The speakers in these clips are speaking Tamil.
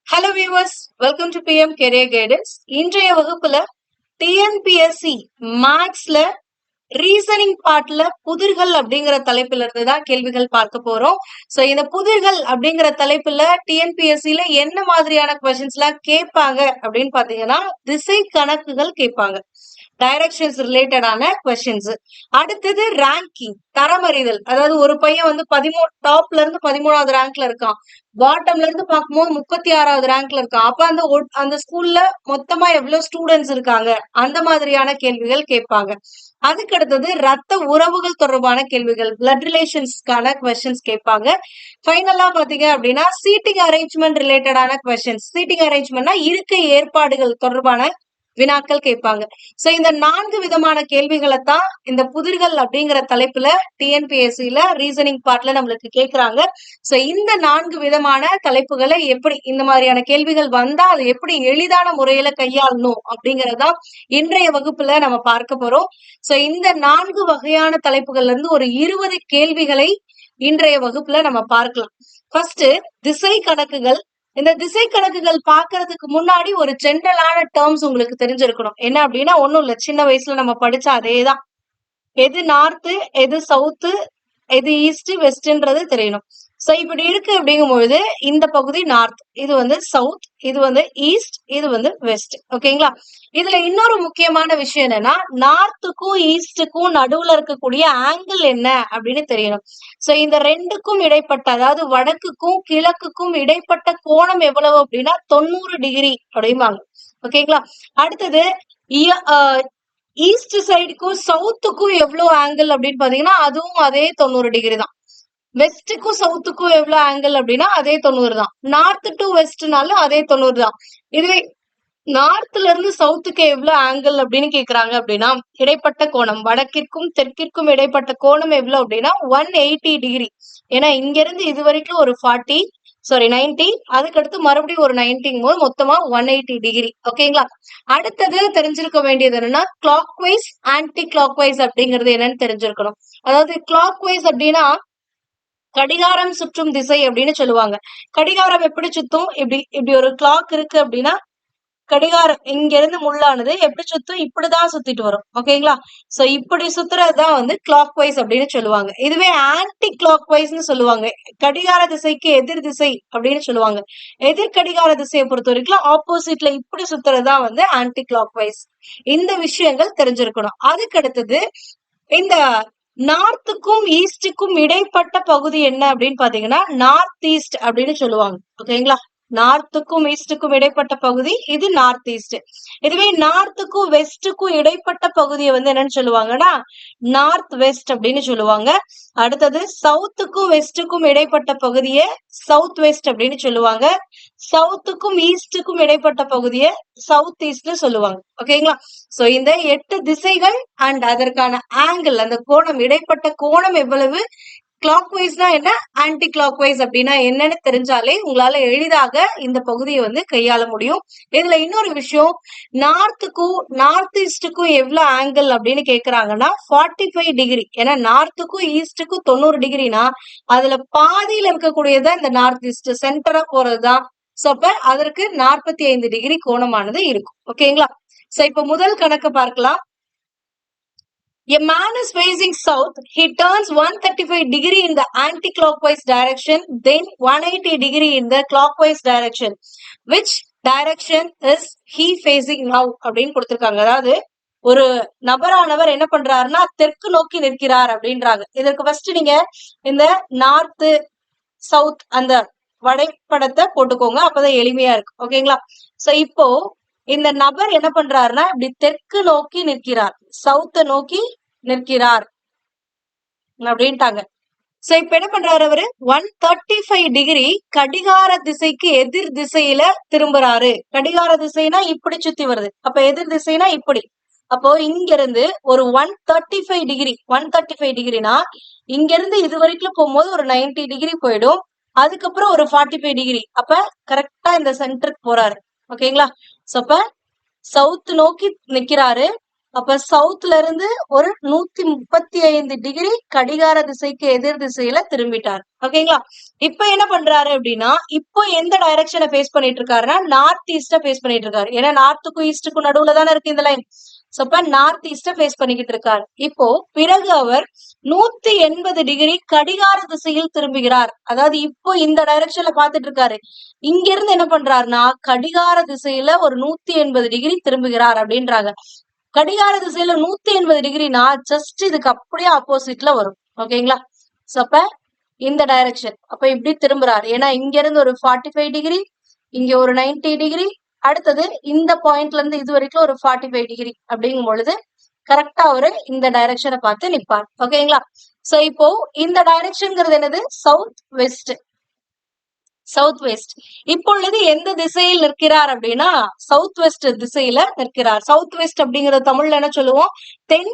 Hello viewers, welcome to PM career guidance. இன்றைய வகுப்புல டிஎன்பிஎஸ்சி மேக்ஸ்ல ரீசனிங் பார்ட்ல புதிர்கள் அப்படிங்கிற தலைப்புல இருந்து தான் கேள்விகள் பார்க்க போறோம். சோ இந்த புதிர்கள் அப்படிங்கிற தலைப்புல டிஎன்பிஎஸ்சில என்ன மாதிரியான கொஸ்டின்ஸ் எல்லாம் கேட்பாங்க அப்படின்னு பாத்தீங்கன்னா, திசை கணக்குகள் கேட்பாங்க. டைரக்ஷன்ஸ் ரிலேட்டடான கொஸ்டின்ஸ். அடுத்தது ரேங்கிங், தரமறிதல். அதாவது ஒரு பையன் வந்து 13 டாப்ல இருந்து 13வது ரேங்க்ல இருக்கான், பாட்டம்ல இருந்து பார்க்கும்போது 36வது ரேங்க்ல இருக்கான். அப்ப அந்த ஸ்கூல்ல மொத்தமா எவ்வளவு ஸ்டூடெண்ட்ஸ் இருக்காங்க, அந்த மாதிரியான கேள்விகள் கேட்பாங்க. அதுக்கு அடுத்தது ரத்த உறவுகள் தொடர்பான கேள்விகள், பிளட் ரிலேஷன்ஸ்க்கான கொஸ்டின்ஸ் கேட்பாங்க. ஃபைனலா பாத்தீங்க அப்படின்னா சீட்டிங் அரேஞ்ச்மெண்ட் ரிலேட்டடான கொஸ்டின்ஸ். சீட்டிங் அரேஞ்ச்மெண்ட்னா இருக்கை ஏற்பாடுகள் தொடர்பான வினாக்கள் கேட்பாங்க. சோ இந்த 4 விதமான கேள்விகளை தான் இந்த புதிர்கள் அப்படிங்கிற தலைப்புல டிஎன்பிஎஸ்சில ரீசனிங் பார்ட்ல நம்மளுக்கு கேக்குறாங்க. சோ இந்த 4 விதமான தலைப்புகளை எப்படி இந்த மாதிரியான கேள்விகள் வந்தா அது எப்படி எளிதான முறையில கையாளணும் அப்படிங்கறதா இன்றைய வகுப்புல நம்ம பார்க்க போறோம். சோ இந்த 4 வகையான தலைப்புகள்ல இருந்து ஒரு 20 கேள்விகளை இன்றைய வகுப்புல நம்ம பார்க்கலாம். ஃபர்ஸ்ட், திசை கணக்குகள். இந்த திசை கணக்குகள் பாக்குறதுக்கு முன்னாடி ஒரு ஜென்ரலான டேர்ம்ஸ் உங்களுக்கு தெரிஞ்சிருக்கணும். என்ன அப்படின்னா, ஒண்ணும் இல்ல, சின்ன வயசுல நம்ம படிச்ச அதேதான். எது நார்த்து, எது சவுத்து, எது ஈஸ்ட், வெஸ்ட்ன்றது தெரியணும். சோ இப்படி இருக்கு அப்படிங்கும் பொழுது இந்த பகுதி நார்த், இது வந்து சவுத், இது வந்து ஈஸ்ட், இது வந்து வெஸ்ட். ஓகேங்களா? இதுல இன்னொரு முக்கியமான விஷயம் என்னன்னா, நார்த்துக்கும் ஈஸ்டுக்கும் நடுவுல இருக்கக்கூடிய ஆங்கிள் என்ன அப்படின்னு தெரியணும். சோ இந்த ரெண்டுக்கும் இடைப்பட்ட, அதாவது வடக்குக்கும் கிழக்குக்கும் இடைப்பட்ட கோணம் எவ்வளவு அப்படின்னா 90 டிகிரி அப்படிம்பாங்க. ஓகேங்களா? அடுத்தது ஈஸ்ட் சைடுக்கும் சவுத்துக்கும் எவ்வளவு ஆங்கிள் அப்படின்னு பாத்தீங்கன்னா அதுவும் அதே 90 டிகிரி தான். வெஸ்டுக்கும் சவுத்துக்கும் எவ்வளவு ஆங்கிள் அப்படின்னா அதே 90 தான். நார்த் டு வெஸ்ட்னாலும் அதே 90 தான். இதுவே நார்த்ல இருந்து சவுத்துக்கு எவ்வளவு ஆங்கிள் அப்படின்னு கேக்குறாங்க அப்படின்னா, இடைப்பட்ட கோணம், வடக்கிற்கும் தெற்கிற்கும் இடைப்பட்ட கோணம் எவ்வளவு அப்படின்னா 180 டிகிரி. ஏன்னா இங்க இருந்து இது வரைக்கும் ஒரு 90, அதுக்கடுத்து மறுபடியும் ஒரு 90 போது மொத்தமா 180 டிகிரி. ஓகேங்களா? அடுத்தது தெரிஞ்சிருக்க வேண்டியது என்னன்னா, clockwise, anticlockwise அப்படிங்கிறது என்னன்னு தெரிஞ்சிருக்கணும். அதாவது கிளாக் வைஸ் அப்படின்னா கடிகாரம் சுற்றும் திசை அப்படின்னு சொல்லுவாங்க. கடிகாரம் எப்படி சுத்தும்? இப்படி இப்படி ஒரு கிளாக் இருக்கு அப்படின்னா, கடிகாரம் இங்க இருந்து முள்ளானது எப்படி சுத்தும்? இப்படிதான் சுத்திட்டு வரும். ஓகேங்களா? சோ இப்படி சுத்துறதுதான் வந்து கிளாக் வைஸ் அப்படின்னு சொல்லுவாங்க. இதுவே ஆன்டி கிளாக் வைஸ்னு சொல்லுவாங்க. கடிகார திசைக்கு எதிர் திசை அப்படின்னு சொல்லுவாங்க. எதிர் கடிகார திசையை பொறுத்த வரைக்கும் ஆப்போசிட்ல இப்படி சுத்துறதுதான் வந்து ஆன்டி கிளாக் வைஸ். இந்த விஷயங்கள் தெரிஞ்சிருக்கணும். அதுக்கு அடுத்தது, இந்த நார்த்துக்கும் ஈஸ்டுக்கும் இடைப்பட்ட பகுதி என்ன அப்படின்னு பாத்தீங்கன்னா நார்த் ஈஸ்ட் அப்படின்னு சொல்லுவாங்க. ஓகேங்களா? நார்த்துக்கும் ஈஸ்டுக்கும் இடைப்பட்ட பகுதி இது நார்த் ஈஸ்ட். இதுவே நார்த்துக்கும் வெஸ்டுக்கும் இடைப்பட்ட பகுதியை வந்து என்னன்னு சொல்லுவாங்கன்னா நார்த் வெஸ்ட் அப்படின்னு சொல்லுவாங்க. அடுத்தது சவுத்துக்கும் வெஸ்டுக்கும் இடைப்பட்ட பகுதியை சவுத் வெஸ்ட் அப்படின்னு சொல்லுவாங்க. சவுத்துக்கும் ஈஸ்டுக்கும் இடைப்பட்ட பகுதியை சவுத் ஈஸ்ட்னு சொல்லுவாங்க. ஓகேங்களா? சோ இந்த 8 திசைகள் அண்ட் அதற்கான ஆங்கிள், அந்த கோணம், இடைப்பட்ட கோணம் எவ்வளவு, கிளாக் வைஸ்னா என்ன, ஆன்டி கிளாக் வைஸ் அப்படின்னா என்னன்னு தெரிஞ்சாலே உங்களால எளிதாக இந்த பகுதியை வந்து கையாள முடியும். இதுல இன்னொரு விஷயம், நார்த் ஈஸ்டுக்கும் எவ்வளவு ஆங்கிள் அப்படின்னு கேக்குறாங்கன்னா 45 டிகிரி. ஏன்னா நார்த்துக்கும் ஈஸ்டுக்கும் 90 டிகிரினா அதுல பாதியில இருக்கக்கூடியதான் இந்த நார்த் ஈஸ்ட், சென்டரா போறதுதான். சோ அப்ப அதற்கு 45 டிகிரி கோணமானது இருக்கும். ஓகேங்களா? சோ இப்ப முதல் கணக்கு பார்க்கலாம். A man is facing south. He turns 135 degree in the anti-clockwise direction, then 180 degree in the clockwise direction. Which direction is he facing now? அப்படின்னு கொடுத்திருக்காங்க. அதாவது ஒரு நபரானவர் என்ன பண்றாருன்னா தெற்கு நோக்கி நிற்கிறார் அப்படின்றாங்க. இதற்கு ஃபர்ஸ்ட் நீங்க இந்த நார்த் சவுத் அந்த வரைபடத்தை போட்டுக்கோங்க, அப்பதான் எளிமையா இருக்கு. ஓகேங்களா? சோ இப்போ இந்த நபர் என்ன பண்றாருன்னா இப்படி தெற்கு நோக்கி நிற்கிறார், சவுத்த நோக்கி நிற்கிறார் அப்படின்ட்டாங்க. சோ இப்ப என்ன பண்றாரு அவரு 135 டிகிரி கடிகார திசைக்கு எதிர் திசையில திரும்புறாரு. கடிகார திசைனா இப்படி சுத்தி வருது, அப்ப எதிர் திசைனா இப்படி. அப்போ இங்க இருந்து ஒரு 135 டிகிரினா இங்க இருந்து இது வரைக்கும் போகும்போது ஒரு 90 டிகிரி போயிடும். அதுக்கப்புறம் ஒரு 45 டிகிரி. அப்ப கரெக்டா இந்த சென்டருக்கு போறாரு. ஓகேங்களா? சோ அப்ப சவுத் நோக்கி நிக்கிறாரு, அப்ப சவுத்ல இருந்து ஒரு 135 டிகிரி கடிகார திசைக்கு எதிர் திசையில திரும்பிட்டார். ஓகேங்களா? இப்ப என்ன பண்றாரு அப்படின்னா, இப்போ எந்த டைரக்ஷனை ஃபேஸ் பண்ணிட்டு இருக்காருன்னா நார்த் ஈஸ்ட ஃபேஸ் பண்ணிட்டு இருக்காரு. ஏன்னா நார்த்துக்கும் ஈஸ்டுக்கும் நடுவுல தானே இருக்கு இந்த லைன். சோ அப்ப நார்த் ஈஸ்ட ஃபேஸ் பண்ணிக்கிட்டு இருக்காரு. இப்போ பிறகு அவர் 180 டிகிரி கடிகார திசையில் திரும்புகிறார். அதாவது இப்போ இந்த டைரக்ஷன்ல பாத்துட்டு இருக்காரு. இங்க இருந்து என்ன பண்றாருன்னா கடிகார திசையில ஒரு 180 டிகிரி திரும்புகிறார் அப்படின்றாங்க. கடிகார திசையில 180 டிகிரினா ஜஸ்ட் இதுக்கு அப்படியே ஆப்போசிட்ல வரும். ஓகேங்களா? சோ அப்ப இந்த டைரக்ஷன் அப்ப இப்படி திரும்புறாரு. ஏன்னா இங்க இருந்து ஒரு 45 டிகிரி, இங்க ஒரு 90 டிகிரி, அடுத்தது இந்த பாயிண்ட்ல இருந்து இது வரைக்கும் ஒரு 45 டிகிரி அப்படிங்கும் பொழுது கரெக்டா அவரு இந்த டைரக்ஷனை பார்த்து நிப்பார். ஓகேங்களா? சோ இப்போ இந்த டைரக்ஷன்ங்கிறது என்னது? South west. South west. இப்பொழுது எந்த திசையில் நிற்கிறார் அப்படின்னா சவுத் வெஸ்ட் திசையில நிற்கிறார். சவுத் வெஸ்ட் அப்படிங்கறது தமிழ்ல என்ன சொல்லுவோம்? தென்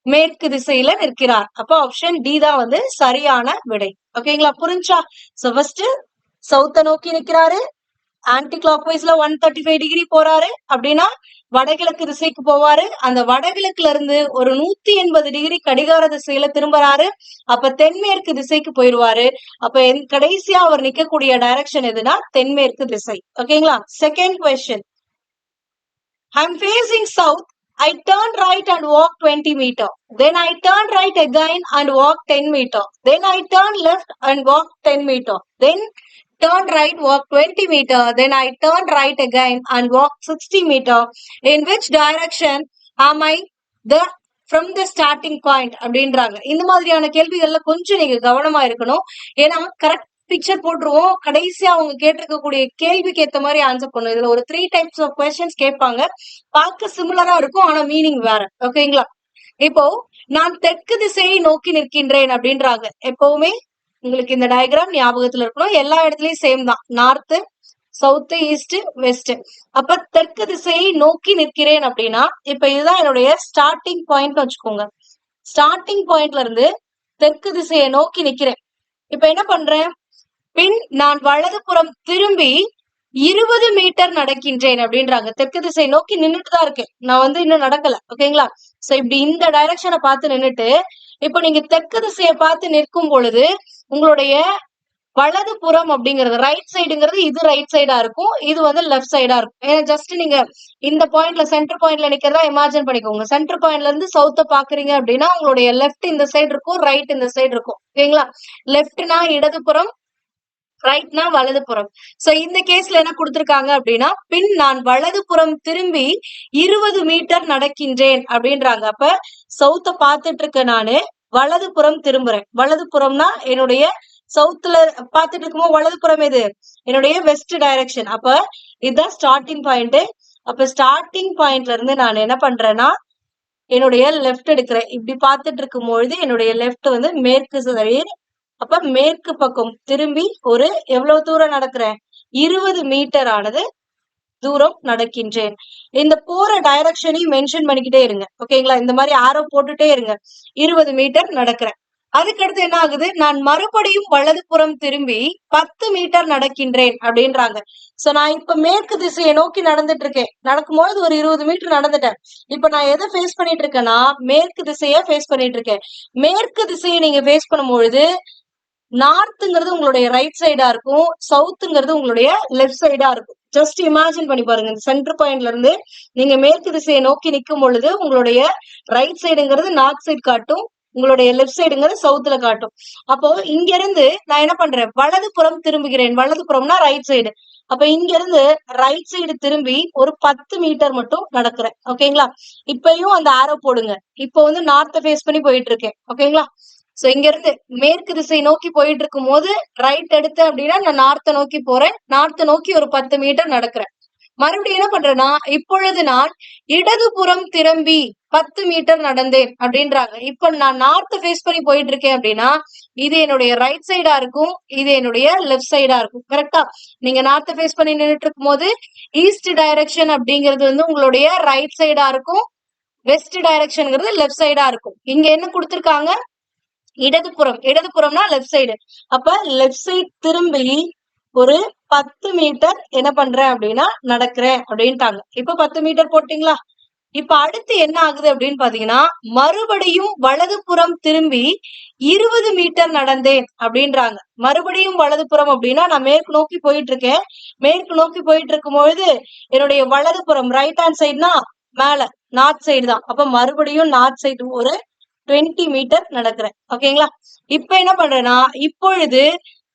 மேற்கு திசையில நிற்கிறார். அப்ப ஆப்ஷன் டி தான் வந்து சரியான விடை. ஓகேங்களா? புரிஞ்சா? சோ ஃபர்ஸ்ட் சவுத்த நோக்கி நிற்கிறாரு, ஆன்டி கிளாக் வைஸ்ல 135 டிகிரி போறாரு அப்படின்னா வடகிழக்கு திசைக்கு போவாரு. அந்த வடகிழக்குல இருந்து ஒரு 180 டிகிரி கடிகார திசையில திரும்புறாரு. அப்ப தென்மேற்கு திசைக்கு போயிருவாரு. அப்ப கடைசியா அவர் நிக்கக்கூடிய டைரக்ஷன் எதுனா தென்மேற்கு திசை. ஓகேங்களா? Second question. I'm facing south. I turn right and walk 20 meter. Then I turn right again and walk 10 meter. Then I turn left and walk 10 meter. Then turn right, walk 20 meter. Then I turn right again and walk 60 meter. In which direction am I from the starting point? அப்படின்றாங்க. இந்த மாதிரியான கேள்விகள்ல கொஞ்சம் நீங்க கவனமா இருக்கணும். ஏன்னா கரெக்ட் பிக்சர் போட்டுருவோம். கடைசியா அவங்க கேட்டிருக்கக்கூடிய கேள்விக்கு ஏத்த மாதிரி ஆன்சர் பண்ணும். இதுல ஒரு 3 டைப்ஸ் ஆஃப் கொஸ்டின்ஸ் கேட்பாங்க. பார்க்க சிமிலரா இருக்கும், ஆனா மீனிங் வேற. ஓகேங்களா? இப்போ நான் தெற்கு திசையை நோக்கி நிற்கின்றேன் அப்படின்றாங்க. எப்பவுமே உங்களுக்கு இந்த டயக்ராம் ஞாபகத்துல இருக்கணும். எல்லா இடத்துலயும் சேம் தான். North, south, east, west. அப்ப தெற்கு திசையை நோக்கி நிற்கிறேன் அப்படின்னா இப்ப இதுதான் என்னுடைய ஸ்டார்டிங் பாயிண்ட் வச்சுக்கோங்க. ஸ்டார்டிங் பாயிண்ட்ல இருந்து தெற்கு திசையை நோக்கி நிக்கிறேன். இப்ப என்ன பண்றேன்? பின் நான் வலதுபுறம் திரும்பி 20 மீட்டர் நடக்கின்றேன் அப்படின்றாங்க. தெற்கு திசை நோக்கி நின்றுட்டு தான் இருக்கேன். நான் வந்து இன்னும் நடக்கல. ஓகேங்களா? சோ இப்படி இந்த டைரக்ஷனை பார்த்து நின்னுட்டு இப்ப நீங்க தெற்கு திசையை பார்த்து நிற்கும் பொழுது உங்களுடைய வலது புறம் அப்படிங்கிறது ரைட் சைடுங்கிறது இது ரைட் சைடா இருக்கும், இது வந்து லெஃப்ட் சைடா இருக்கும். ஏன்னா ஜஸ்ட் நீங்க இந்த பாயிண்ட்ல சென்டர் பாயிண்ட்ல நிக்கிறதா இமேஜின் பண்ணிக்கோங்க. சென்டர் பாயிண்ட்ல இருந்து சவுத்த பாக்குறீங்க அப்படின்னா உங்களுடைய லெஃப்ட் இந்த சைடு இருக்கும், ரைட் இந்த சைடு இருக்கும். ஓகேங்களா? லெஃப்ட்னா இடதுபுறம், ரைட்னா வலதுபுறம். சோ இந்த கேஸ்ல என்ன கொடுத்திருக்காங்க அப்படின்னா பின் நான் வலதுபுறம் திரும்பி 20 மீட்டர் நடக்கின்றேன் அப்படின்றாங்க. அப்ப சவுத்த பாத்துட்டு இருக்க நானு வலதுபுறம் திரும்புறேன். வலதுபுறம்னா என்னுடைய சவுத்துல பாத்துட்டு இருக்கும்போது வலதுபுறம் எது? என்னுடைய வெஸ்ட் டைரக்ஷன். அப்ப இதுதான் ஸ்டார்டிங் பாயிண்ட். அப்ப ஸ்டார்டிங் பாயிண்ட்ல இருந்து நான் என்ன பண்றேன்னா என்னுடைய லெஃப்ட் எடுக்கிறேன். இப்படி பாத்துட்டு இருக்கும் பொழுது என்னுடைய லெஃப்ட் வந்து மேற்கு சைடு. அப்ப மேற்கு பக்கம் திரும்பி ஒரு எவ்வளவு தூரம் நடக்கிறேன்? 20 மீட்டர் ஆனது தூரம் நடக்கின்றேன். இந்த போற டைரக்ஷனையும் மென்ஷன் பண்ணிக்கிட்டே இருங்க. ஓகேங்களா? இந்த மாதிரி ஆரோ போட்டுட்டே இருங்க. 20 மீட்டர் நடக்கிறேன். அதுக்கடுத்து என்ன ஆகுது? நான் மறுபடியும் வலதுபுறம் திரும்பி 10 மீட்டர் நடக்கின்றேன் அப்படின்றாங்க. சோ நான் இப்ப மேற்கு திசையை நோக்கி நடந்துட்டு இருக்கேன். நடக்கும்போது ஒரு 20 மீட்டர் நடந்துட்டேன். இப்ப நான் எதை ஃபேஸ் பண்ணிட்டு இருக்கேன்னா மேற்கு திசைய ஃபேஸ் பண்ணிட்டு இருக்கேன். மேற்கு திசையை நீங்க ஃபேஸ் பண்ணும்பொழுது நார்த்ங்கிறது உங்களுடைய ரைட் சைடா இருக்கும், சவுத்ங்கிறது உங்களுடைய லெஃப்ட் சைடா இருக்கும். ஜஸ்ட் இமேஜின் பண்ணி பாருங்க. இந்த சென்டர் பாயிண்ட்ல இருந்து நீங்க மேற்கு திசையை நோக்கி நிற்கும் பொழுது உங்களுடைய ரைட் சைடுங்கிறது நார்த் சைடு காட்டும், உங்களுடைய லெஃப்ட் சைடுங்கிறது சவுத்துல காட்டும். அப்போ இங்க இருந்து நான் என்ன பண்றேன்? வலதுபுறம் திரும்புகிறேன். வலதுபுறம்னா ரைட் சைடு. அப்ப இங்க இருந்து ரைட் சைடு திரும்பி ஒரு 10 மீட்டர் மட்டும் நடக்கிறேன். ஓகேங்களா? இப்பயும் அந்த ஆரோ போடுங்க. இப்போ வந்து நார்த்த ஃபேஸ் பண்ணி போயிட்டு இருக்கேன். ஓகேங்களா? சோ இங்க இருந்து மேற்கு திசை நோக்கி போயிட்டு இருக்கும் போது ரைட் எடுத்தேன் அப்படின்னா நான் நார்த்த நோக்கி போறேன். நார்த்த நோக்கி ஒரு 10 மீட்டர் நடக்கிறேன். மறுபடியும் என்ன பண்றேன்னா இப்பொழுது நான் இடதுபுறம் திரும்பி 10 மீட்டர் நடந்தேன் அப்படின்றாங்க. இப்ப நான் நார்த் ஃபேஸ் பண்ணி போயிட்டு இருக்கேன் அப்படின்னா இது என்னுடைய ரைட் சைடா இருக்கும், இது என்னுடைய லெஃப்ட் சைடா இருக்கும். கரெக்டா? நீங்க நார்த் ஃபேஸ் பண்ணி நின்றுட்டு இருக்கும் போது ஈஸ்ட் டைரக்ஷன் அப்படிங்கிறது வந்து உங்களுடைய ரைட் சைடா இருக்கும், வெஸ்ட் டைரக்ஷன்ங்கிறது லெஃப்ட் சைடா இருக்கும். இங்க என்ன கொடுத்திருக்காங்க? இடதுபுறம். இடதுபுறம்னா லெஃப்ட் சைடு. அப்ப லெஃப்ட் சைடு திரும்பி ஒரு 10 மீட்டர் என்ன பண்றேன் அப்படின்னா நடக்கிறேன் அப்படின்ட்டாங்க. இப்ப 10 மீட்டர் போட்டீங்களா? இப்ப அடுத்து என்ன ஆகுது அப்படின்னு பாத்தீங்கன்னா, மறுபடியும் வலதுபுறம் திரும்பி 20 மீட்டர் நடந்தேன் அப்படின்றாங்க. மறுபடியும் வலதுபுறம் அப்படின்னா நான் மேற்கு நோக்கி போயிட்டு இருக்கேன். மேற்கு நோக்கி போயிட்டு இருக்கும் பொழுது என்னுடைய வலதுபுறம் ரைட் ஹேண்ட் சைடுனா மேல நார்த் சைடு தான். அப்ப மறுபடியும் நார்த் சைடு ஒரு 20 மீட்டர் நடக்கிறேன். ஓகேங்களா? இப்ப என்ன பண்றேன்னா, இப்பொழுது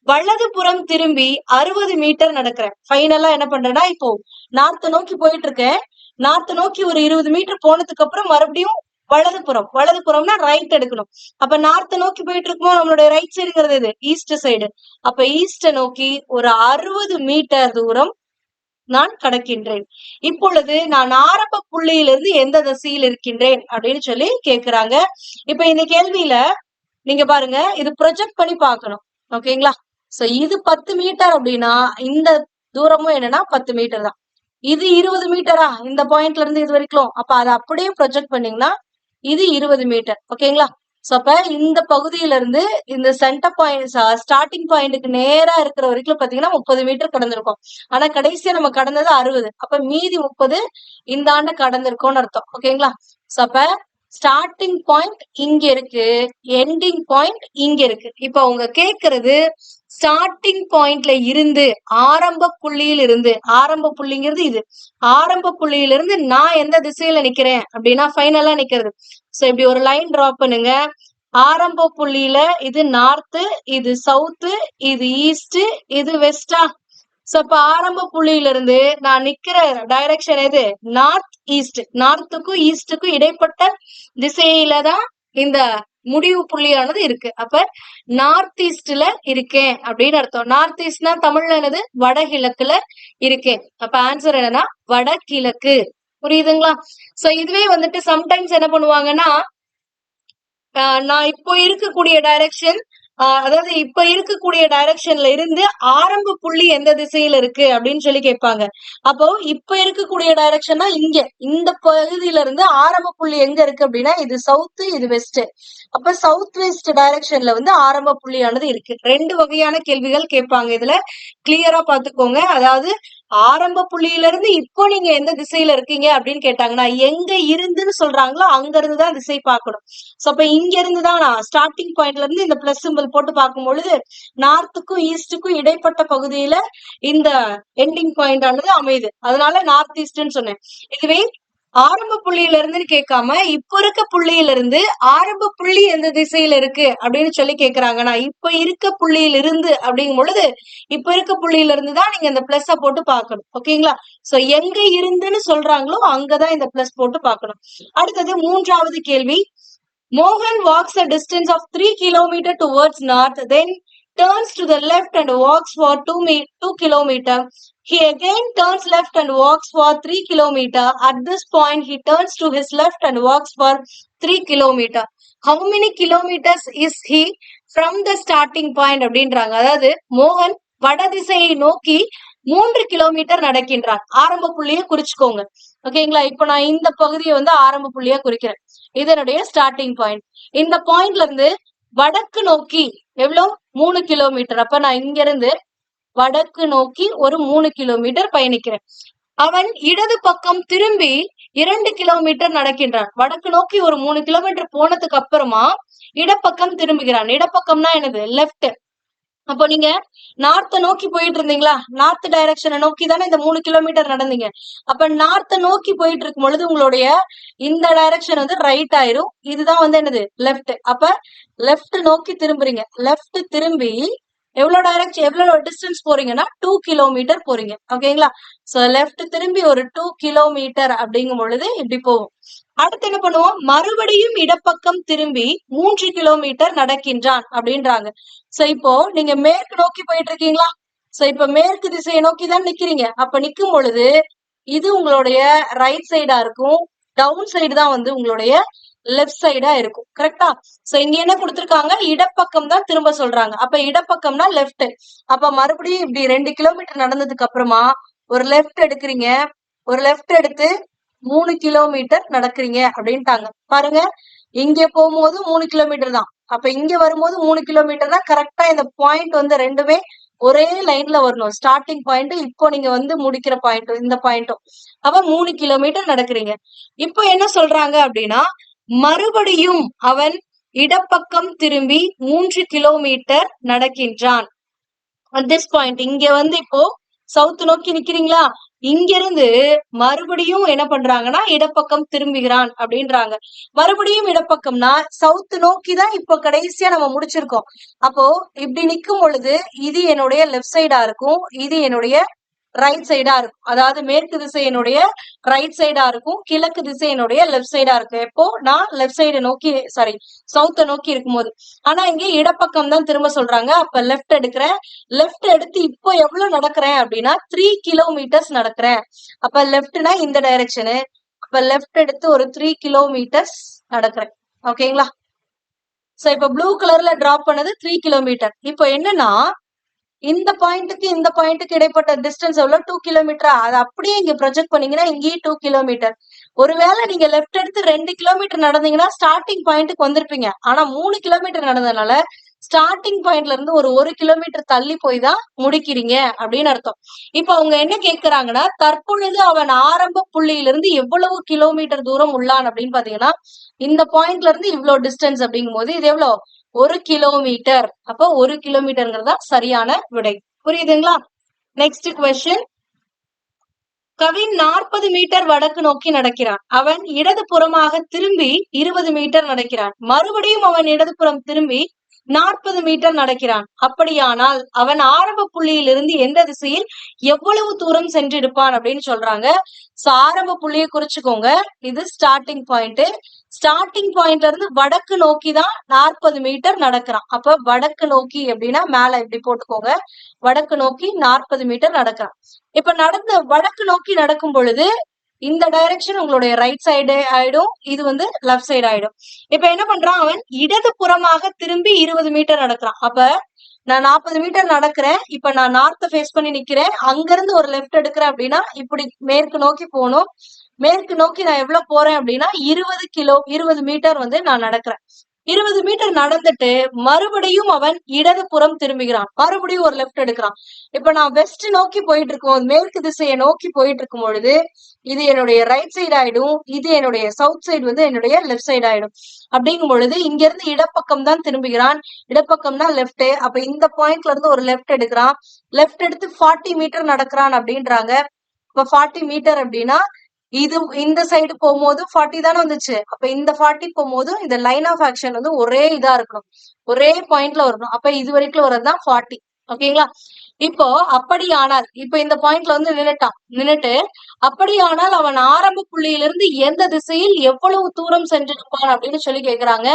வலதுபுறம் திரும்பி 60 மீட்டர் நடக்கிறேன். ஃபைனலா என்ன பண்றேன்னா, இப்போ நார்த் நோக்கி போயிட்டு இருக்கேன். நார்த் நோக்கி ஒரு 20 மீட்டர் போனதுக்கு அப்புறம் மறுபடியும் வலதுபுறம்னா ரைட் எடுக்கணும். அப்ப நார்த் நோக்கி போயிட்டு இருக்கும்போது நம்மளுடைய ரைட் சைடுங்கிறது இது ஈஸ்ட் சைடு. அப்ப ஈஸ்ட நோக்கி ஒரு 60 மீட்டர் தூரம் நான் கடக்கின்றேன். இப்பொழுது நான் ஆரம்ப புள்ளியிலிருந்து எந்த திசையில் இருக்கின்றேன் அப்படின்னு சொல்லி கேக்குறாங்க. இப்ப இந்த கேள்வியில நீங்க பாருங்க, இது ப்ரொஜெக்ட் பண்ணி பார்க்கணும். ஓகேங்களா? சோ இது 10 மீட்டர் அப்படின்னா இந்த தூரமும் என்னன்னா 10 மீட்டர் தான். இது 20 மீட்டரா இந்த பாயிண்ட்ல இருந்து இது வரைக்கும். அப்ப அதை அப்படியே ப்ரொஜெக்ட் பண்ணீங்கன்னா இது 20 மீட்டர். ஓகேங்களா? சோ அப்ப இந்த பகுதியில இருந்து இந்த சென்டர் பாயிண்ட் ஸ்டார்டிங் பாயிண்ட்க்கு நேரா இருக்கிற வரைக்கும் பாத்தீங்கன்னா 30 மீட்டர் கடந்திருக்கும். ஆனா கடைசியா நம்ம கடந்தது 60. அப்ப மீதி 30 இந்த ஆண்டு கடந்திருக்கோம்னு அர்த்தம். ஓகேங்களா? சோ அப்ப ஸ்டார்டிங் பாயிண்ட் இங்க இருக்கு, எண்டிங் பாயிண்ட் இங்க இருக்கு. இப்ப அவங்க கேக்குறது ஸ்டார்டிங் பாயிண்ட்ல இருந்து ஆரம்ப புள்ளியில் இருந்து, ஆரம்ப புள்ளிங்கிறது இது, ஆரம்ப புள்ளியிலிருந்து நான் எந்த திசையில நிக்கிறேன் அப்படின்னா ஃபைனலா நிக்கிறது. சோ இப்படி ஒரு லைன் டிரா பண்ணுங்க. ஆரம்ப புள்ளியில இது நார்த்து, இது சவுத்து, இது ஈஸ்ட், இது வெஸ்டா. சோ அப்ப ஆரம்ப புள்ளியில இருந்து நான் நிக்கிற டைரக்ஷன் எது? North east. நார்த்துக்கும் ஈஸ்டுக்கும் இடைப்பட்ட திசையில தான் இந்த முடிவு புள்ளியானது இருக்கு. அப்ப நார்த் ஈஸ்ட்ல இருக்கேன் அப்படின்னு அர்த்தம். நார்த் ஈஸ்ட்னா தமிழ்ல என்னது? வடகிழக்குல இருக்கேன். அப்ப ஆன்சர் என்னன்னா வடகிழக்கு. புரியுதுங்களா? சோ இதுவே வந்துட்டு சம்டைம்ஸ் என்ன பண்ணுவாங்கன்னா, நான் இப்போ இருக்கக்கூடிய டைரக்ஷன், அதாவது இப்ப இருக்கக்கூடிய டைரக்ஷன்ல இருந்து ஆரம்ப புள்ளி எந்த திசையில இருக்கு அப்படின்னு சொல்லி கேட்பாங்க. அப்போ இப்ப இருக்கக்கூடிய டைரக்ஷன்னா இங்க இந்த பகுதியில இருந்து ஆரம்ப புள்ளி எங்க இருக்கு அப்படின்னா இது சவுத், இது வெஸ்ட். அப்ப சவுத் வெஸ்ட் டைரக்ஷன்ல வந்து ஆரம்ப புள்ளியானது இருக்கு. 2 வகையான கேள்விகள் கேட்பாங்க. இதுல கிளியரா பாத்துக்கோங்க. அதாவது ஆரம்ப புள்ளியில இருந்து இப்போ நீங்க எந்த திசையில இருக்கீங்க அப்படின்னு கேட்டாங்கன்னா எங்க இருந்துன்னு சொல்றாங்களோ அங்க இருந்துதான் திசை பார்க்கணும். சோ அப்ப இங்க இருந்துதான் நான் ஸ்டார்டிங் பாயிண்ட்ல இருந்து இந்த பிளஸ் சிம்பிள் போட்டு பார்க்கும் பொழுது நார்த்துக்கும் ஈஸ்டுக்கும் இடைப்பட்ட பகுதியில இந்த எண்டிங் பாயிண்ட் ஆனது அமையுது. அதனால நார்த் ஈஸ்ட்னு சொன்னேன். இதுவே ஆரம்ப புள்ளியில இருந்துன்னு கேட்காம இப்ப இருக்க புள்ளியில இருந்து ஆரம்ப புள்ளி எந்த திசையில இருக்கு அப்படின்னு சொல்லி கேக்குறாங்கன்னா இப்ப இருக்க புள்ளியில இருந்து அப்படிங்கும் பொழுது இப்ப இருக்க புள்ளியில இருந்து தான் நீங்க இந்த பிளஸ் போட்டு பார்க்கணும். ஓகேங்களா? சோ எங்க இருந்துன்னு சொல்றாங்களோ அங்கதான் இந்த பிளஸ் போட்டு பார்க்கணும். அடுத்தது 3வது கேள்வி. Mohan walks a distance of 3 kilometers towards north, then turns to the left and walks for 2 kilometers. He again turns left and walks for 3 kilometers. At this point, he turns to his left and walks for 3 kilometers. How many kilometers is he from the starting point? அப்படின்றாங்க. அதாவது மோகன் வடதிசையை நோக்கி 3 கிலோமீட்டர் நடக்கின்றான். ஆரம்ப புள்ளியை குறிச்சுக்கோங்க. ஓகேங்களா? இப்ப நான் இந்த பகுதியை வந்து ஆரம்ப புள்ளியா குறிக்கிறேன். இதனுடைய ஸ்டார்டிங் பாயிண்ட். இந்த பாயிண்ட்ல இருந்து வடக்கு நோக்கி எவ்வளவு? 3 கிலோமீட்டர். அப்ப நான் இங்க இருந்து வடக்கு நோக்கி ஒரு 3 கிலோமீட்டர் பயணிக்கிறேன். அவன் இடது பக்கம் திரும்பி 2 கிலோமீட்டர் நடக்கின்றான். வடக்கு நோக்கி ஒரு 3 கிலோமீட்டர் போனதுக்கு அப்புறமா இடப்பக்கம் திரும்புகிறான். இடப்பக்கம்னா என்னது? லெப்ட். அப்போ நீங்க நார்த்த நோக்கி போயிட்டு இருந்தீங்களா? நார்த் டைரக்ஷனை நோக்கி தானே இந்த 3 கிலோமீட்டர் நடந்தீங்க. அப்ப நார்த்த நோக்கி போயிட்டு இருக்கும் பொழுது உங்களுடைய இந்த டைரக்ஷன் வந்து ரைட் ஆயிரும். இதுதான் வந்து என்னது? லெப்ட். அப்ப லெப்ட் நோக்கி திரும்புறீங்க. லெப்ட் திரும்பி எவ்வளவு டிஸ்டன்ஸ் போறீங்கன்னா 2 கிலோமீட்டர் போறீங்க. ஓகேங்களா? சோ லெப்ட் திரும்பி ஒரு 2 கிலோமீட்டர் அப்படிங்கும் பொழுது இப்படி போகும். அடுத்து என்ன பண்ணுவோம்? மறுபடியும் இடப்பக்கம் திரும்பி 3 கிலோமீட்டர் நடக்கின்றான் அப்படின்றாங்க. சோ இப்போ நீங்க மேற்கு நோக்கி போயிட்டு இருக்கீங்களா? சோ இப்ப மேற்கு திசையை நோக்கி தான் நிக்கிறீங்க. அப்ப நிக்கும் பொழுது இது உங்களுடைய ரைட் சைடா இருக்கும். டவுன் சைடு தான் வந்து உங்களுடைய லெப்ட் சைடா இருக்கும். கரெக்டா? சோ இங்க என்ன கொடுத்திருக்காங்க? இடப்பக்கம் தான் திரும்ப சொல்றாங்க. அப்ப இடப்பக்கம்னா லெப்ட். அப்ப மறுபடியும் இப்படி 2 கிலோமீட்டர் நடந்ததுக்கு அப்புறமா ஒரு லெப்ட் எடுக்கிறீங்க. ஒரு லெப்ட் எடுத்து 3 கிலோமீட்டர் நடக்கிறீங்க அப்படின்ட்டாங்க. பாருங்க, இங்க போகும்போது 3 கிலோமீட்டர் தான். அப்ப இங்க வரும்போது 3 கிலோமீட்டர் தான். கரெக்டா இந்த பாயிண்ட் வந்து ரெண்டுமே ஒரே லைன்ல வரணும். ஸ்டார்டிங் பாயிண்ட் இப்போ நீங்க வந்து முடிக்கிற பாயிண்ட் இந்த பாயிண்ட்டும். அப்ப 3 கிலோமீட்டர் நடக்கிறீங்க. இப்போ என்ன சொல்றாங்க அப்படின்னா, மறுபடியும் அவன் இடப்பக்கம் திரும்பி 3 கிலோமீட்டர் நடக்கின்றான். அட் திஸ் பாயிண்ட் இங்க வந்து இப்போ சவுத் நோக்கி நிக்கிறீங்களா, இங்க இருந்து மறுபடியும் என்ன பண்றாங்கன்னா இடப்பக்கம் திரும்புகிறான் அப்படின்றாங்க. மறுபடியும் இடப்பக்கம்னா சவுத் நோக்கி தான் இப்போ கடைசியா நம்ம முடிச்சிருக்கோம். அப்போ இப்படி நிக்கும் பொழுது இது என்னுடைய லெஃப்ட் சைடா இருக்கும், இது என்னுடைய ரைட் சைடா இருக்கும். அதாவது மேற்கு திசை என்னுடைய ரைட் சைடா இருக்கும், கிழக்கு திசை என்னுடைய லெஃப்ட் சைடா இருக்கும். எப்போ நான் லெஃப்ட் சைடு நோக்கி சாரி சவுத்த நோக்கி இருக்கும்போது. ஆனா இங்க இடப்பக்கம் தான் திரும்ப சொல்றாங்க. அப்ப லெஃப்ட் எடுக்கிறேன். லெஃப்ட் எடுத்து இப்போ எவ்வளவு நடக்கிறேன் அப்படின்னா 3 கிலோமீட்டர்ஸ் நடக்கிறேன். அப்ப லெஃப்ட்னா இந்த டைரக்ஷனு. அப்ப லெஃப்ட் எடுத்து ஒரு 3 கிலோமீட்டர்ஸ் நடக்கிறேன். ஓகேங்களா? சோ இப்ப ப்ளூ கலர்ல டிராப் பண்ணது 3 கிலோமீட்டர். இப்போ என்னன்னா இந்த பாயிண்ட்டுக்கு இந்த பாயிண்ட்டுக்கு இடைப்பட்ட டிஸ்டன்ஸ் எவ்வளவு 2 கிலோமீட்டரா, அதை அப்படியே இங்க ப்ரொஜெக்ட் பண்ணீங்கன்னா இங்கேயும் 2 கிலோமீட்டர். ஒருவேளை நீங்க லெஃப்ட் எடுத்து 2 கிலோமீட்டர் நடந்தீங்கன்னா ஸ்டார்டிங் பாயிண்ட்டுக்கு வந்திருப்பீங்க. ஆனா 3 கிலோமீட்டர் நடந்ததுனால ஸ்டார்டிங் பாயிண்ட்ல இருந்து ஒரு 1 கிலோமீட்டர் தள்ளி போய் தான் முடிக்கிறீங்க அப்படின்னு அர்த்தம். இப்ப அவங்க என்ன கேக்குறாங்கன்னா, தற்பொழுது அவன் ஆரம்ப புள்ளியிலிருந்து எவ்வளவு கிலோமீட்டர் தூரம் உள்ளான் அப்படின்னு பாத்தீங்கன்னா, இந்த பாயிண்ட்ல இருந்து இவ்வளவு டிஸ்டன்ஸ் அப்படிங்கும் போது இது எவ்வளவு 1 கிலோமீட்டர். அப்போ 1 கிலோமீட்டர்ங்கிறதா சரியான விடை. புரியுதுங்களா? Next question. கவின் 40 மீட்டர் வடக்கு நோக்கி நடக்கிறான். அவன் இடது புறமாக திரும்பி 20 மீட்டர் நடக்கிறான். மறுபடியும் அவன் இடதுபுறம் திரும்பி 40 மீட்டர் நடக்கிறான். அப்படியானால் அவன் ஆரம்ப புள்ளியிலிருந்து எந்த திசையில் எவ்வளவு தூரம் சென்றிருப்பான் அப்படின்னு சொல்றாங்க. சோ ஆரம்ப புள்ளியை குறிச்சுக்கோங்க. இது ஸ்டார்டிங் பாயிண்ட். ஸ்டார்டிங் பாயிண்ட்ல இருந்து வடக்கு நோக்கி தான் 40 மீட்டர் நடக்கிறான். அப்ப வடக்கு நோக்கி அப்படின்னா மேல இப்படி போட்டுக்கோங்க. வடக்கு நோக்கி 40 மீட்டர் நடக்கிறான். இப்ப நடந்து வடக்கு நோக்கி நடக்கும் பொழுது இந்த டைரக்ஷன் உங்களுடைய ரைட் சைடு ஆயிடும், இது வந்து லெஃப்ட் சைடு ஆயிடும். இப்ப என்ன பண்றான், அவன் இடது புறமாக திரும்பி 20 மீட்டர் நடக்கிறான். அப்ப நான் 40 மீட்டர் நடக்கிறேன். இப்ப நான் நார்த்த ஃபேஸ் பண்ணி நிக்கிறேன். அங்க இருந்து ஒரு லெஃப்ட் எடுக்கிறேன் அப்படின்னா இப்படி மேற்கு நோக்கி போகணும். மேற்கு நோக்கி நான் எவ்வளவு போறேன் அப்படின்னா 20 மீட்டர் வந்து நான் நடக்கிறேன். 20 மீட்டர் நடந்துட்டு மறுபடியும் அவன் இடது புறம் திரும்புகிறான். மறுபடியும் ஒரு லெஃப்ட் எடுக்கிறான். இப்ப நான் வெஸ்ட் நோக்கி போயிட்டு இருக்கோம், மேற்கு திசையை நோக்கி போயிட்டு இருக்கும் பொழுது இது என்னுடைய ரைட் சைடு ஆயிடும், இது என்னுடைய சவுத் சைடு வந்து என்னுடைய லெஃப்ட் சைடு ஆயிடும். அப்படிங்கும் பொழுது இங்க இருந்து இடப்பக்கம் தான் திரும்புகிறான். இடப்பக்கம்னா லெஃப்ட். அப்ப இந்த பாயிண்ட்ல இருந்து ஒரு லெஃப்ட் எடுக்கிறான். லெஃப்ட் எடுத்து 40 மீட்டர் நடக்கிறான் அப்படின்றாங்க. இப்ப 40 மீட்டர் அப்படின்னா இது இந்த சைடு போகும்போது 40 தானே வந்துச்சு. அப்ப இந்த 40 போகும்போது இந்த லைன் ஆஃப் ஆக்ஷன் வந்து ஒரே இதா இருக்கணும், ஒரே பாயிண்ட்ல வரணும். அப்ப இது வரைக்கும் வரதுதான் 40. ஓகேங்களா? இப்போ அப்படியானால் இப்ப இந்த பாயிண்ட்ல வந்து நின்னுட்டு அப்படியானால் அவன் ஆரம்ப புள்ளியிலிருந்து எந்த திசையில் எவ்வளவு தூரம் சென்றிருப்பான் அப்படின்னு சொல்லி கேக்குறாங்க.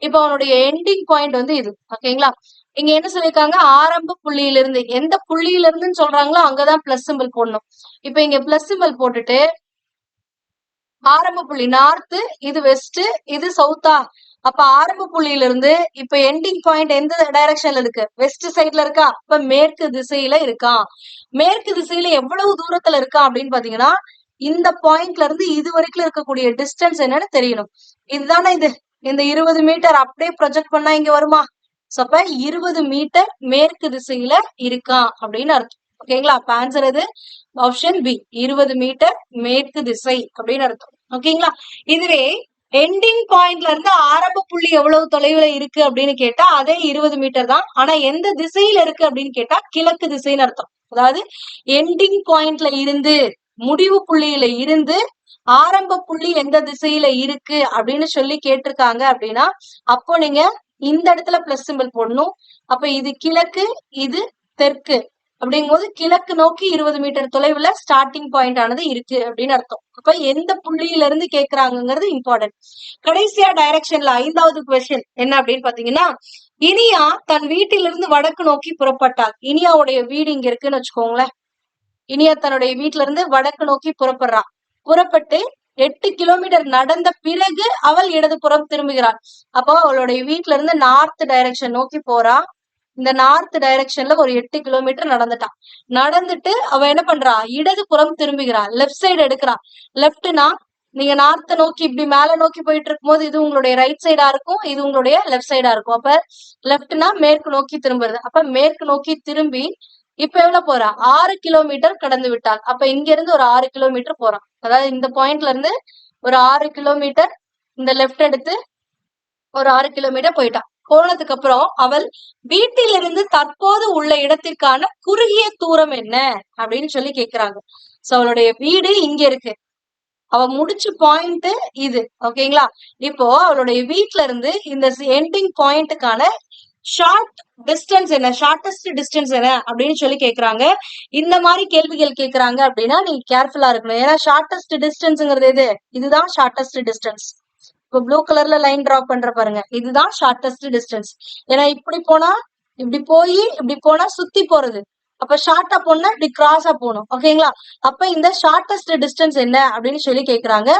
இப்ப அவனுடைய எண்டிங் பாயிண்ட் வந்து இது. ஓகேங்களா? இங்க என்ன சொல்லியிருக்காங்க, ஆரம்ப புள்ளியிலிருந்து எந்த புள்ளியில இருந்துன்னு சொல்றாங்களோ அங்கதான் பிளஸ் சிம்பிள் போடணும். இப்ப இங்க பிளஸ் சிம்பிள் போட்டுட்டு ஆரம்ப புள்ளி நார்த், இது வெஸ்ட், இது சவுத்தா. அப்ப ஆரம்ப புள்ளியில இருந்து இப்ப எண்டிங் பாயிண்ட் எந்த டைரக்ஷன்ல இருக்கு, வெஸ்ட் சைட்ல இருக்கா. அப்ப மேற்கு திசையில இருக்கான். மேற்கு திசையில எவ்வளவு தூரத்துல இருக்கான் அப்படின்னு பாத்தீங்கன்னா இந்த பாயிண்ட்ல இருந்து இது வரைக்கும் இருக்கக்கூடிய டிஸ்டன்ஸ் என்னன்னு தெரியணும். இதுதானே இது. இந்த 20 மீட்டர் அப்படியே ப்ரொஜெக்ட் பண்ணா இங்க வருமா? அப்ப 20 மீட்டர் மேற்கு திசையில இருக்கான் அப்படின்னு அர்த்தம். ஓகேங்களா? அப்ப ஆன்சர் எது? ஆப்ஷன் பி, 20 மீட்டர் மேற்கு திசை அப்படின்னு அர்த்தம். ஓகேங்களா? இதுவே எண்டிங் பாயிண்ட்ல இருந்து ஆரம்ப புள்ளி எவ்வளவு தொலைவுல இருக்கு அப்படின்னு கேட்டா அதே 20 மீட்டர் தான். ஆனா எந்த திசையில இருக்கு அப்படின்னு கேட்டா கிழக்கு திசைன்னு அர்த்தம். அதாவது எண்டிங் பாயிண்ட்ல இருந்து முடிவு புள்ளியில இருந்து ஆரம்ப புள்ளி எந்த திசையில இருக்கு அப்படின்னு சொல்லி கேட்டிருக்காங்க அப்படின்னா அப்போ நீங்க இந்த இடத்துல பிளஸ் சிம்பிள் போடணும். அப்ப இது கிழக்கு, இது தெற்கு. அப்படிங்கும்போது கிழக்கு நோக்கி 20 மீட்டர் தொலைவுல ஸ்டார்டிங் பாயிண்ட் ஆனது இருக்கு அப்படின்னு அர்த்தம். அப்ப எந்த புள்ளியில இருந்து கேக்குறாங்கிறது இம்பார்ட்டன்ட். கடைசியா டைரக்ஷன்ல 5வது கொஸ்டின் என்ன அப்படின்னு பாத்தீங்கன்னா, இனியா தன் வீட்டிலிருந்து வடக்கு நோக்கி புறப்பட்டாள். இனியாவுடைய வீடு இங்க இருக்குன்னு வச்சுக்கோங்களேன். இனியா தன்னுடைய வீட்டுல இருந்து வடக்கு நோக்கி புறப்படுறான். புறப்பட்டு 8 கிலோமீட்டர் நடந்த பிறகு அவள் இடதுபுறம் திரும்புகிறாள். அப்போ அவளுடைய வீட்டுல இருந்து நார்த் டைரக்ஷன் நோக்கி போறா. இந்த நார்த் டைரக்ஷன்ல ஒரு 8 கிலோமீட்டர் நடந்துட்டான். நடந்துட்டு அவ என்ன பண்றா, இடதுபுறம் திரும்புகிறா, லெஃப்ட் சைடு எடுக்கிறா. லெப்ட்னா நீங்க நார்த்த நோக்கி இப்படி மேல நோக்கி போயிட்டு இருக்கும்போது இது உங்களுடைய ரைட் சைடா இருக்கும், இது உங்களுடைய லெஃப்ட் சைடா இருக்கும். அப்ப லெஃப்ட்னா மேற்கு நோக்கி திரும்புறது. அப்ப மேற்கு நோக்கி திரும்பி இப்ப எவ்வளவு போறா? 6 கிலோமீட்டர் கடந்து விட்டாள். அப்ப இங்க இருந்து ஒரு 6 கிலோமீட்டர் போறான். அதாவது இந்த பாயிண்ட்ல இருந்து ஒரு 6 கிலோமீட்டர் இந்த லெஃப்ட் எடுத்து ஒரு 6 கிலோமீட்டர் போயிட்டான். போனதுக்கு அப்புறம் அவள் வீட்டிலிருந்து தற்போது உள்ள இடத்திற்கான குறுகிய தூரம் என்ன அப்படின்னு சொல்லி கேக்குறாங்க. சோ அவளுடைய வீடு இங்க இருக்கு, அவ முடிச்ச பாயிண்ட் இது. ஓகேங்களா? இப்போ அவளுடைய வீட்ல இருந்து இந்த எண்டிங் பாயிண்ட்டுக்கான ஷார்ட் டிஸ்டன்ஸ் என்ன, ஷார்டஸ்ட் டிஸ்டன்ஸ் என்ன அப்படின்னு சொல்லி கேக்குறாங்க. இந்த மாதிரி கேள்விகள் கேக்குறாங்க அப்படின்னா நீங்க கேர்ஃபுல்லா இருக்கணும். ஏன்னா ஷார்டஸ்ட் டிஸ்டன்ஸ்ங்கிறது எது? இதுதான் ஷார்டஸ்ட் டிஸ்டன்ஸ். இப்போ ப்ளூ கலர்ல லைன் டிரா பண்ற பாருங்க, இதுதான் ஷார்டஸ்ட் டிஸ்டன்ஸ். ஏன்னா இப்படி போனா இப்படி போய் இப்படி போனா சுத்தி போறது. அப்ப ஷார்ட்டா போனா இப்படி கிராஸா போகணும். ஓகேங்களா? அப்ப இந்த ஷார்டஸ்ட் டிஸ்டன்ஸ் என்ன அப்படின்னு சொல்லி கேக்குறாங்க.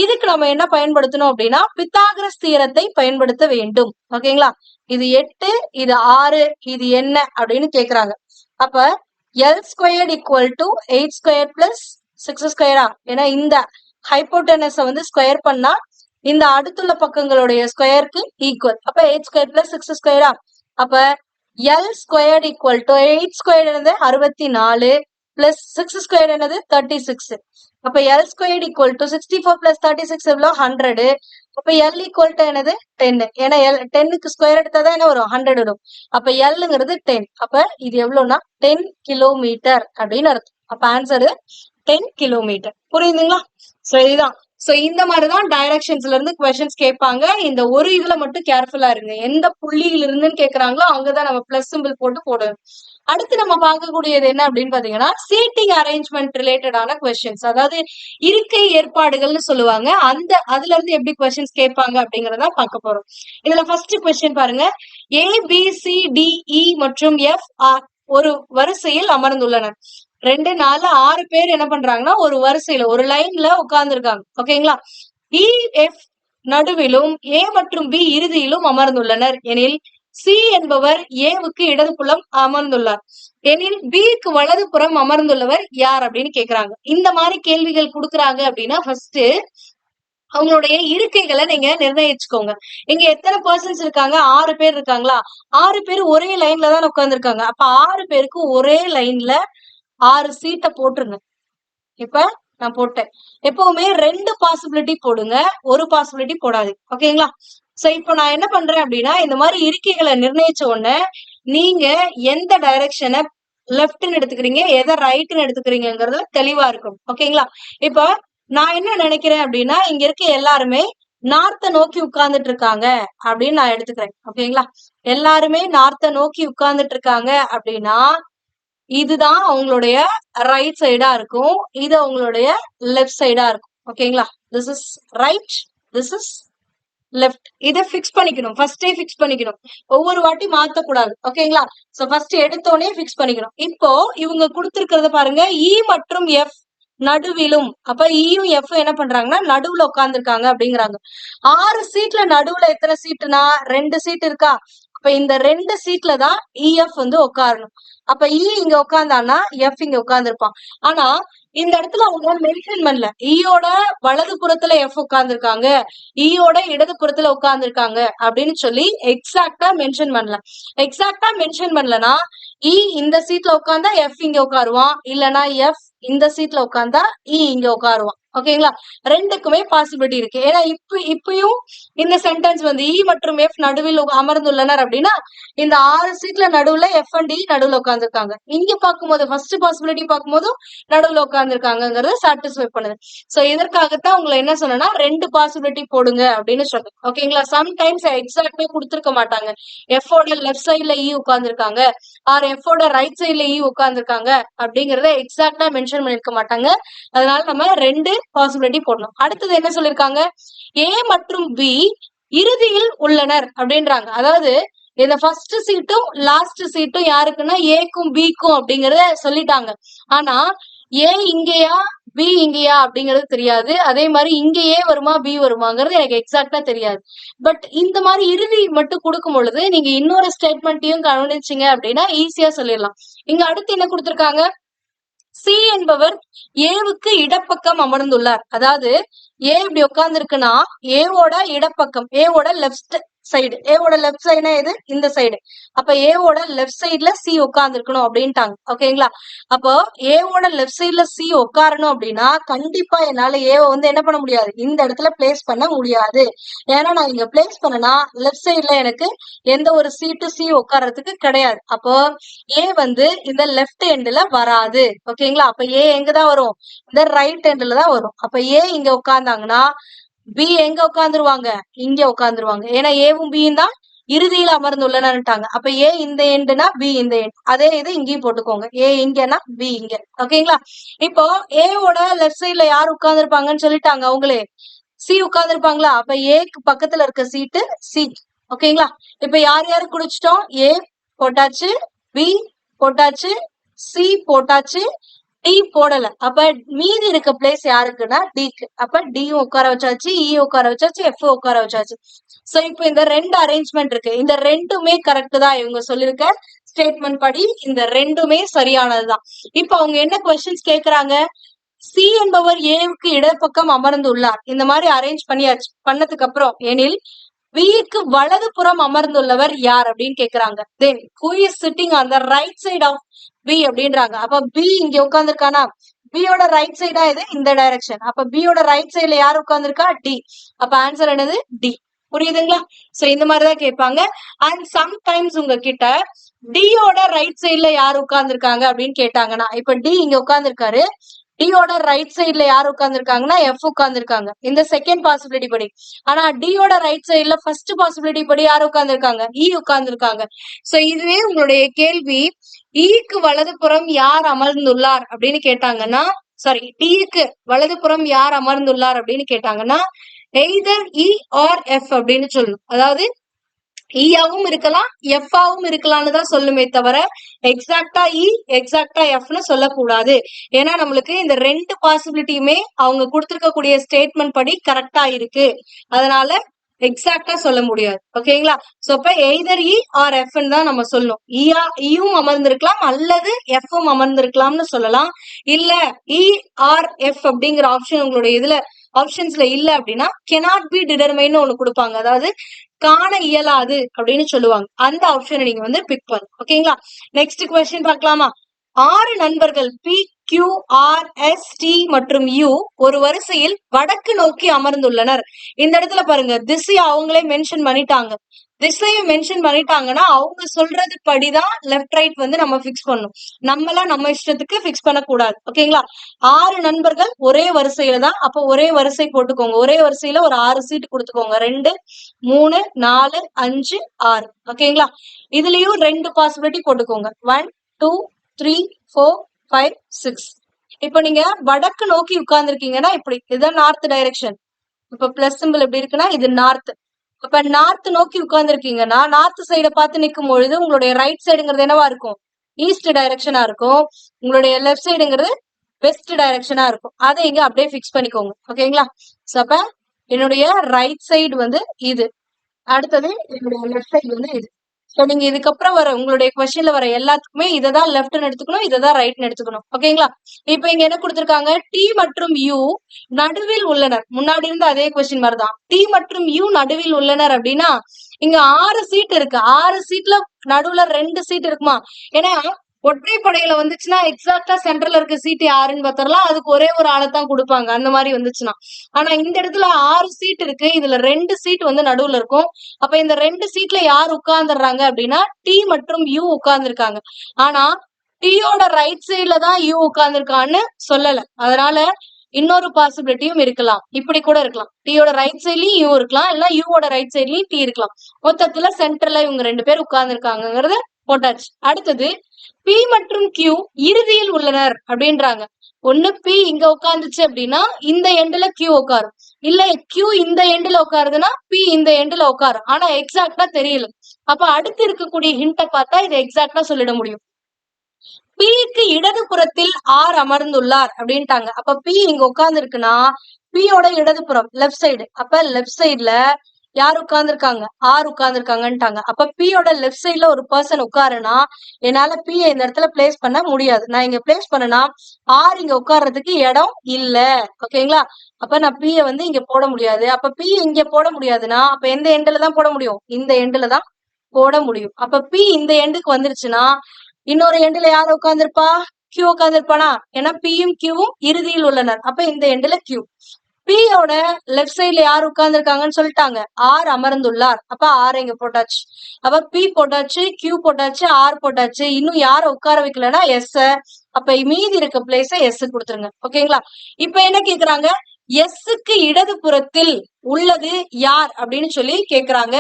இதுக்கு நம்ம என்ன பயன்படுத்தணும் அப்படின்னா பித்தாகரஸ் தியரத்தை பயன்படுத்த வேண்டும். ஓகேங்களா? இது 8, இது 6, இது என்ன அப்படின்னு கேக்குறாங்க. அப்ப L squared equal to 8 square plus 6 ஸ்கொயரா? ஏன்னா இந்த ஹைப்போட்டனஸ வந்து ஸ்கொயர் பண்ணா இந்த அடுத்துள்ள பக்கங்களுடைய ஸ்கொயருக்கு ஈக்குவல். அப்ப 8 ஸ்கொயர் பிளஸ் 6 ஸ்கொயரா? அப்ப L squared equal to 8 square என்னது 64 பிளஸ் 6 ஸ்கொயர் என்னது 36. அப்ப L squared equal to 64 plus 36 எவ்வளவு 100. அப்ப எல் ஈக்குவல் டு என்னது 10. ஏன்னா டென்னுக்கு ஸ்கொயர் எடுத்தாதான் என்ன வரும் 100 வரும். அப்ப எல்லுங்கிறது 10. அப்ப இது எவ்வளவுனா 10 கிலோமீட்டர் அப்படின்னு அர்த்தம். அப்ப ஆன்சர் 10 கிலோமீட்டர். புரியுதுங்களா? சோ இதுதான். சோ இந்த மாதிரிதான் டைரக்ஷன்ஸ்ல இருந்து கொஸ்டின்ஸ் கேட்பாங்க. இந்த ஒரு இதுல மட்டும் கேர்ஃபுல்லா இருங்க. எந்த புள்ளியில இருந்துன்னு கேக்குறாங்களோ அங்கதான் நம்ம பிளஸ் சிம்பிள் போட்டு போடணும். அடுத்து நம்ம பார்க்கக்கூடியது என்ன அப்படின்னு பாத்தீங்கன்னா சீட்டிங் அரேஞ்ச்மெண்ட் ரிலேட்டடான கொஸ்டின்ஸ், அதாவது இருக்கை ஏற்பாடுகள்னு சொல்லுவாங்க. அதுல இருந்து எப்படி கொஸ்டின்ஸ் கேட்பாங்க அப்படிங்கறத பார்க்க போறோம். இதுல ஃபர்ஸ்ட் கொஸ்டின் பாருங்க. ABCDE மற்றும் FR ஒரு வரிசையில் அமர்ந்துள்ளனர். 2 4 6 பேர் என்ன பண்றாங்கன்னா ஒரு வரிசையில ஒரு லைன்ல உட்கார்ந்து இருக்காங்க. ஓகேங்களா? EF நடுவிலும் A மற்றும் B இறுதியிலும் அமர்ந்துள்ளனர் எனில் C என்பவர் ஏவுக்கு இடது புறம் அமர்ந்துள்ளார் எனில் பிக்கு வலது புறம் அமர்ந்துள்ளவர் யார் அப்படின்னு கேக்குறாங்க. இந்த மாதிரி கேள்விகள் கொடுக்குறாங்க அப்படின்னா ஃபர்ஸ்ட் அவங்களுடைய இருக்கைகளை நீங்க நிர்ணயிச்சுக்கோங்க. இங்க எத்தனை பர்சன்ஸ் இருக்காங்க? 6 பேர் இருக்காங்களா? 6 பேர் ஒரே லைன்ல தான் உட்கார்ந்து இருக்காங்க. அப்ப 6 பேருக்கு ஒரே லைன்ல 6 சீட்டை போட்டுருங்க. இப்ப நான் போட்டேன். எப்பவுமே 2 பாசிபிலிட்டி போடுங்க, ஒரு பாசிபிலிட்டி போடாது. ஓகேங்களா? சோ இப்ப நான் என்ன பண்றேன் அப்படின்னா இந்த மாதிரி இருக்கைகளை நிர்ணயிச்ச உடனே நீங்க எந்த டைரக்ஷனை லெப்ட்னு எடுத்துக்கிறீங்க, எதை ரைட்னு எடுத்துக்கிறீங்கிறதுல தெளிவா இருக்கும். ஓகேங்களா? இப்ப நான் என்ன நினைக்கிறேன் அப்படின்னா இங்க இருக்க எல்லாருமே நார்த்த நோக்கி உட்கார்ந்துட்டு இருக்காங்க அப்படின்னு நான் எடுத்துக்கிறேன். ஓகேங்களா? எல்லாருமே நார்த்த நோக்கி உட்கார்ந்துட்டு இருக்காங்க அப்படின்னா இதுதான் அவங்களுடைய ரைட் சைடா இருக்கும், இது அவங்களுடைய லெஃப்ட் சைடா இருக்கும். ஓகேங்களா? This is right, this is left. இதை பிக்ஸ் பண்ணிக்கணும், ஃபர்ஸ்டே பிக்ஸ் பண்ணிக்கணும், ஒவ்வொரு வாட்டி மாத்தக்கூடாது. ஓகேங்களா? சோ ஃபர்ஸ்ட் எடுத்தோடனே பிக்ஸ் பண்ணிக்கணும். இப்போ இவங்க கொடுத்திருக்கிறத பாருங்க, இ மற்றும் எஃப் நடுவிலும். அப்ப இயும் எஃப் என்ன பண்றாங்கன்னா நடுவுல உட்கார்ந்துருக்காங்க அப்படிங்கிறாங்க. 6 சீட்ல நடுவுல எத்தனை சீட்டுனா 2 சீட் இருக்கா? அப்ப இந்த 2 சீட்ல தான் இஎஃப் வந்து உட்காரணும். அப்ப இ இங்க உட்கார்ந்தானா எஃப் இங்க உட்கார்ந்துருப்பான். ஆனா இந்த இடத்துல அவங்க மென்ஷன் பண்ணல ஈயோட வலது புறத்துல எஃப் உட்கார்ந்துருக்காங்க, ஈயோட இடது புறத்துல உட்கார்ந்துருக்காங்க அப்படின்னு சொல்லி எக்ஸாக்டா மென்ஷன் பண்ணல. எக்ஸாக்டா மென்ஷன் பண்ணலனா இ இந்த சீட்ல உட்கார்ந்தா எஃப் இங்க உட்காருவான், இல்லனா எஃப் இந்த சீட்ல உட்கார்ந்தா இ இங்க உட்காருவான். ஓகேங்களா? ரெண்டுக்குமே பாசிபிலிட்டி இருக்கு. ஏன்னா இப்பயும் இந்த சென்டென்ஸ் வந்து இ மற்றும் எஃப் நடுவில் அமர்ந்துள்ளனர் அப்படின்னா இந்த 6 சீட்ல நடுவுல எஃப் அண்ட் இ நடுவுல உட்கார்ந்துருக்காங்க. இங்க பார்க்கும்போது ஃபர்ஸ்ட் பாசிபிலிட்டி பார்க்கும்போது நடுவுல உட்கார்ந்துருக்காங்கிறத சாட்டிஸ்ஃபை பண்ணுது. சோ இதற்காகத்தான் உங்களை என்ன சொன்னா 2 பாசிபிலிட்டி போடுங்க அப்படின்னு சொன்னேன். ஓகேங்களா? சம்டைம்ஸ் எக்ஸாக்டா கொடுத்துருக்க மாட்டாங்க. எஃப் ஓட லெஃப்ட் சைட்ல இ உட்கார்ந்துருக்காங்க ஆர் எஃப் ஓட ரைட் சைட்ல இ உட்கார்ந்துருக்காங்க அப்படிங்கறத எக்ஸாக்டா மென்ஷன் பண்ணிருக்க மாட்டாங்க. அதனால நம்ம 2 பாசிபிலிட்டி போடணும். அடுத்தது என்ன சொல்லிருக்காங்க? ஏ மற்றும் பி இறுதியில் உள்ளனர் அப்படின்றாங்க. அதாவது இந்த ஃபர்ஸ்ட் சீட்டும் லாஸ்ட் சீட்டும் யாருக்குன்னா ஏக்கும் பிக்கும் அப்படிங்கறத சொல்லிட்டாங்க. ஆனா ஏ இங்கேயா பி இங்கேயா அப்படிங்கிறது தெரியாது. அதே மாதிரி இங்க ஏ வருமா பி வருமாங்கிறது எனக்கு எக்ஸாக்டா தெரியாது. பட் இந்த மாதிரி இறுதி மட்டும் கொடுக்கும் பொழுது நீங்க இன்னொரு ஸ்டேட்மெண்ட்டையும் கவனிச்சீங்க அப்படின்னா ஈஸியா சொல்லிடலாம். இங்க அடுத்து என்ன கொடுத்திருக்காங்க? சி என்பவர் ஏவுக்கு இடப்பக்கம் அமர்ந்துள்ளார். அதாவது ஏ இப்படி உட்கார்ந்து இருக்குன்னா ஏவோட இடப்பக்கம், ஏவோட லெப்ட் சைடு, ஏவோட லெப்ட் சைடுனா எது, இந்த சைடு. அப்ப ஏவோட லெப்ட் சைடுல சி உட்கார்ந்து இருக்கணும் அப்படின்ட்டாங்க. ஓகேங்களா? அப்போ ஏவோட லெப்ட் சைடுல சி உட்காரணும் அப்படின்னா கண்டிப்பா என்னால ஏவை வந்து என்ன பண்ண முடியாது, இந்த இடத்துல பிளேஸ் பண்ண முடியாது. ஏன்னா நான் இங்க பிளேஸ் பண்ணனா லெப்ட் சைடுல எனக்கு எந்த ஒரு சீட்டு சி உட்கார்றதுக்கு கிடையாது. அப்போ ஏ வந்து இந்த லெஃப்ட் எண்ட்ல வராது. ஓகேங்களா? அப்ப ஏ எங்கதான் வரும், இந்த ரைட் எண்ட்ல தான் வரும். அப்ப ஏ இங்க உட்கார்ந்தாங்கன்னா பி எங்க உட்கார்ந்துருவாங்க, இங்க உட்கார்ந்துருவாங்க. ஏன்னா ஏவும் பியும் தான் இறுதியில் அமர்ந்துள்ளனன்ட்டாங்க. அப்ப ஏ இந்த எண்டுனா பி இந்த எண்ட். அதே இது இங்கேயும் போட்டுக்கோங்க, ஏ இங்கன்னா பி இங்க. ஓகேங்களா? இப்போ ஏவோட லெஃப்ட் சைட்ல யார் உட்கார்ந்துருப்பாங்கன்னு சொல்லிட்டாங்க அவங்களே, சி உட்கார்ந்துருப்பாங்களா? அப்ப ஏக்கு பக்கத்துல இருக்க சீட்டு சி. ஓகேங்களா? இப்ப யார் யாரு குடிச்சிட்டோம், ஏ போட்டாச்சு, பி போட்டாச்சு, சி போட்டாச்சு, டி போடல. அப்ப மீதி இருக்க பிளேஸ் யாருக்குன்னா டிக்கு. அப்ப டியும் உட்கார வச்சாச்சு, இ உட்கார வச்சாச்சு, எஃப் உட்கார வச்சாச்சு. சோ இப்ப இந்த ரெண்டு அரேஞ்ச்மெண்ட் இருக்கு, இந்த ரெண்டுமே கரெக்ட் தான். இவங்க சொல்லிருக்க ஸ்டேட்மெண்ட் படி இந்த ரெண்டுமே சரியானதுதான். இப்ப அவங்க என்ன கொஸ்டின்ஸ் கேக்குறாங்க, சி என்பவர் ஏவுக்கு இடப்பக்கம் அமர்ந்துள்ளார். இந்த மாதிரி அரேஞ்ச் பண்ணியாச்சு. பண்ணதுக்கு அப்புறம் எனில் பிக்கு வலது புறம் அமர்ந்துள்ளவர் யார் அப்படின்னு கேக்குறாங்க. Then who is sitting on the right side of B அப்படின்றாங்க. அப்ப பி இங்க உட்கார்ந்துருக்கானா, பியோட ரைட் சைடா இது இந்த டைரக்ஷன். அப்ப பியோட ரைட் சைடுல யார் உட்கார்ந்துருக்கா, டி. அப்ப ஆன்சர் என்னது, டி. புரியுதுங்களா? சோ இந்த மாதிரிதான் கேட்பாங்க. அண்ட் சம்டைம்ஸ் உங்ககிட்ட டியோட ரைட் சைடுல யார் உட்கார்ந்துருக்காங்க அப்படின்னு கேட்டாங்கன்னா, இப்ப டி இங்க உட்கார்ந்துருக்காரு, டியோட ரைட் சைடுல யார் உட்கார்ந்துருக்காங்கன்னா எஃப் உட்கார்ந்துருக்காங்க இந்த செகண்ட் பாசிபிலிட்டி படி. ஆனா டியோட ரைட் சைடுல ஃபர்ஸ்ட் பாசிபிலிட்டி படி யார் உட்கார்ந்துருக்காங்க, இ உட்கார்ந்துருக்காங்க. சோ இதுவே உங்களுடைய கேள்வி, ஈக்கு வலதுபுறம் யார் அமர்ந்துள்ளார் அப்படின்னு கேட்டாங்கன்னா, சாரி, டிக்கு வலதுபுறம் யார் அமர்ந்துள்ளார் அப்படின்னு கேட்டாங்கன்னா எய்தர் இ ஆர் எஃப் அப்படின்னு சொல்லணும். அதாவது ஈயாவும் இருக்கலாம், எஃப் ஆவும் இருக்கலாம்னு தான் சொல்லுமே தவிர எக்ஸாக்டா இ எக்ஸாக்டா எஃப்னு சொல்லக்கூடாது. ஏன்னா நம்மளுக்கு இந்த ரெண்டு பாசிபிலிட்டியுமே அவங்க கொடுத்திருக்கக்கூடிய ஸ்டேட்மெண்ட் படி கரெக்டா இருக்கு. அதனால எக்ஸாக்டா சொல்ல முடியாது. ஓகேங்களா? சோ இப்ப எய்தர் இ ஆர் எஃப் தான் நம்ம சொல்லணும். இயும் அமர்ந்திருக்கலாம் அல்லது எஃப்பும் அமர்ந்திருக்கலாம்னு சொல்லலாம். இல்ல இ ஆர் எஃப் அப்படிங்கிற ஆப்ஷன் உங்களுடைய இதுல ஆப்ஷன்ஸ்ல இல்ல அப்படின்னா cannot be determined ஒண்ணு கொடுப்பாங்க. அதாவது காண இயலாது அப்படின்னு சொல்லுவாங்க. அந்த ஆப்ஷனை நீங்க வந்து பிக் பண்ணுங்க. ஓகேங்களா? நெக்ஸ்ட் கொஸ்டின் பார்க்கலாமா? 6 நண்பர்கள் P Q R S T மற்றும் யூ ஒரு வரிசையில் வடக்கு நோக்கி அமர்ந்துள்ளனர். இந்த இடத்துல பாருங்க, திசையை அவங்களே மென்ஷன் பண்ணிட்டாங்க. திசையை மென்ஷன் பண்ணிட்டாங்கன்னா அவங்க சொல்றது படிதான் லெஃப்ட் ரைட் வந்து நம்ம பிக்ஸ் பண்ணணும். நம்மளாம் நம்ம இஷ்டத்துக்கு பிக்ஸ் பண்ணக்கூடாது. ஓகேங்களா? 6 நண்பர்கள் ஒரே வரிசையில தான். அப்போ ஒரே வரிசை போட்டுக்கோங்க. ஒரே வரிசையில ஒரு 6 சீட் கொடுத்துக்கோங்க. 2, 3, 4, 5, 6. ஓகேங்களா? இதுலயும் 2 பாசிபிலிட்டி போட்டுக்கோங்க. 1, 2, 3, 4, 5, 6. இப்ப நீங்க வடக்கு நோக்கி உட்கார்ந்துருக்கீங்கன்னா இப்படி, இதுதான் நார்த் டைரக்ஷன். இப்ப பிளஸ் சிம்பிள் எப்படி இருக்குன்னா இது நார்த். அப்ப நார்த் நோக்கி உட்கார்ந்துருக்கீங்கன்னா நார்த் சைட பார்த்து நிற்கும் பொழுது உங்களுடைய ரைட் சைடுங்கிறது என்னவா இருக்கும், ஈஸ்ட் டைரக்ஷனா இருக்கும். உங்களுடைய லெஃப்ட் சைடுங்கிறது வெஸ்ட் டைரக்ஷனா இருக்கும். அதை இங்க அப்படியே பிக்ஸ் பண்ணிக்கோங்க. ஓகேங்களா? சோ அப்ப என்னுடைய ரைட் சைடு வந்து இது, அடுத்தது என்னுடைய லெஃப்ட் சைடு வந்து இது. சோ நீங்க இதுக்கப்புறம் வர உங்களுடைய கொஸ்டின்ல வர எல்லாத்துக்குமே இததான் லெஃப்ட்னு எடுத்துக்கணும், இததான் ரைட்னு எடுத்துக்கணும். ஓகேங்களா? இப்ப இங்க என்ன கொடுத்திருக்காங்க, டி மற்றும் யூ நடுவில் உள்ளனர். முன்னாடி இருந்த அதே கொஸ்டின் மாதிரிதான். டி மற்றும் யூ நடுவில் உள்ளனர் அப்படின்னா இங்க 6 சீட் இருக்கு. 6 சீட்ல நடுவுல 2 சீட் இருக்குமா? ஏன்னா ஒற்றைப்படையில வந்துச்சுன்னா எக்ஸாக்டா சென்டர்ல இருக்க சீட் யாருன்னு பார்த்தரலாம், அதுக்கு ஒரே ஒரு ஆளைத்தான் கொடுப்பாங்க அந்த மாதிரி வந்துச்சுன்னா. ஆனா இந்த இடத்துல 6 சீட் இருக்கு, இதுல 2 சீட் வந்து நடுவுல இருக்கும். அப்ப இந்த 2 சீட்ல யார் உட்கார்ந்துடுறாங்க அப்படின்னா டி மற்றும் யூ உட்கார்ந்துருக்காங்க. ஆனா டீயோட ரைட் சைட்ல தான் யூ உட்கார்ந்துருக்கான்னு சொல்லல. அதனால இன்னொரு பாசிபிலிட்டியும் இருக்கலாம். இப்படி கூட இருக்கலாம், டீயோட ரைட் சைட்லயும் யூ இருக்கலாம், இல்ல யூவோட ரைட் சைட்லயும் டி இருக்கலாம். மொத்தத்துல சென்டர்ல இவங்க 2 பேர் உட்கார்ந்துருக்காங்கிறத போட்டாச்சு. அடுத்தது பி மற்றும் கியூ இறுதியில் உள்ளனர் அப்படின்றாங்க. ஒண்ணு பி இங்க உட்கார்ந்துச்சு அப்படின்னா இந்த எண்டுல கியூ உட்காரும், இல்ல கியூ இந்த எண்டுல உட்காருதுன்னா பி இந்த எண்டுல உட்காரும். ஆனா எக்ஸாக்டா தெரியல. அப்ப அடுத்து இருக்கக்கூடிய ஹிண்ட பார்த்தா இதை எக்ஸாக்டா சொல்லிட முடியும். பிக்கு இடது புறத்தில் ஆர் அமர்ந்துள்ளார் அப்படின்ட்டாங்க. அப்ப பி இங்க உட்கார்ந்து இருக்குன்னா பியோட இடதுபுறம் லெஃப்ட் சைடு. அப்ப லெஃப்ட் சைடுல யார் உட்கார்ந்துருக்காங்க? ஆர் உட்கார்ந்துருக்காங்கன்ட்டாங்க. அப்ப பியோட லெஃப்ட் சைட்ல ஒரு பர்சன் உட்காருனா என்னால பியை இந்த இடத்துல பிளேஸ் பண்ண முடியாது. நான் இங்க பிளேஸ் பண்ணனா ஆர் இங்க உட்கார்றதுக்கு இடம் இல்ல. ஓகேங்களா? அப்ப நான் பியை வந்து இங்க போட முடியாது. அப்ப பி இங்க போட முடியாதுன்னா அப்ப எந்த எண்ட்ல தான் போட முடியும்? இந்த எண்ட்ல தான் போட முடியும். அப்ப பி இந்த எண்டுக்கு வந்துருச்சுன்னா இன்னொரு எண்டுல யார் உட்கார்ந்துருப்பா? கியூ உட்கார்ந்துருப்பானா? ஏன்னா பியும் கியூவும் இறுதியில் உள்ளனர். அப்ப இந்த எண்டுல கியூ. பியோட லெஃப்ட் சைட்ல யார் உட்கார்ந்துருக்காங்கன்னு சொல்லிட்டாங்க. ஆர் அமர்ந்துள்ளார். அப்ப ஆர் இங்க போட்டாச்சு. அப்ப பி போட்டாச்சு, கியூ போட்டாச்சு, ஆர் போட்டாச்சு. இன்னும் யார உட்கார வைக்கலன்னா எஸ். அப்ப மீதி இருக்க பிளேஸ எஸ் கொடுத்துருங்க. ஓகேங்களா? இப்ப என்ன கேக்குறாங்க? எஸ்க்கு இடது புறத்தில் உள்ளது யார் அப்படின்னு சொல்லி கேக்குறாங்க.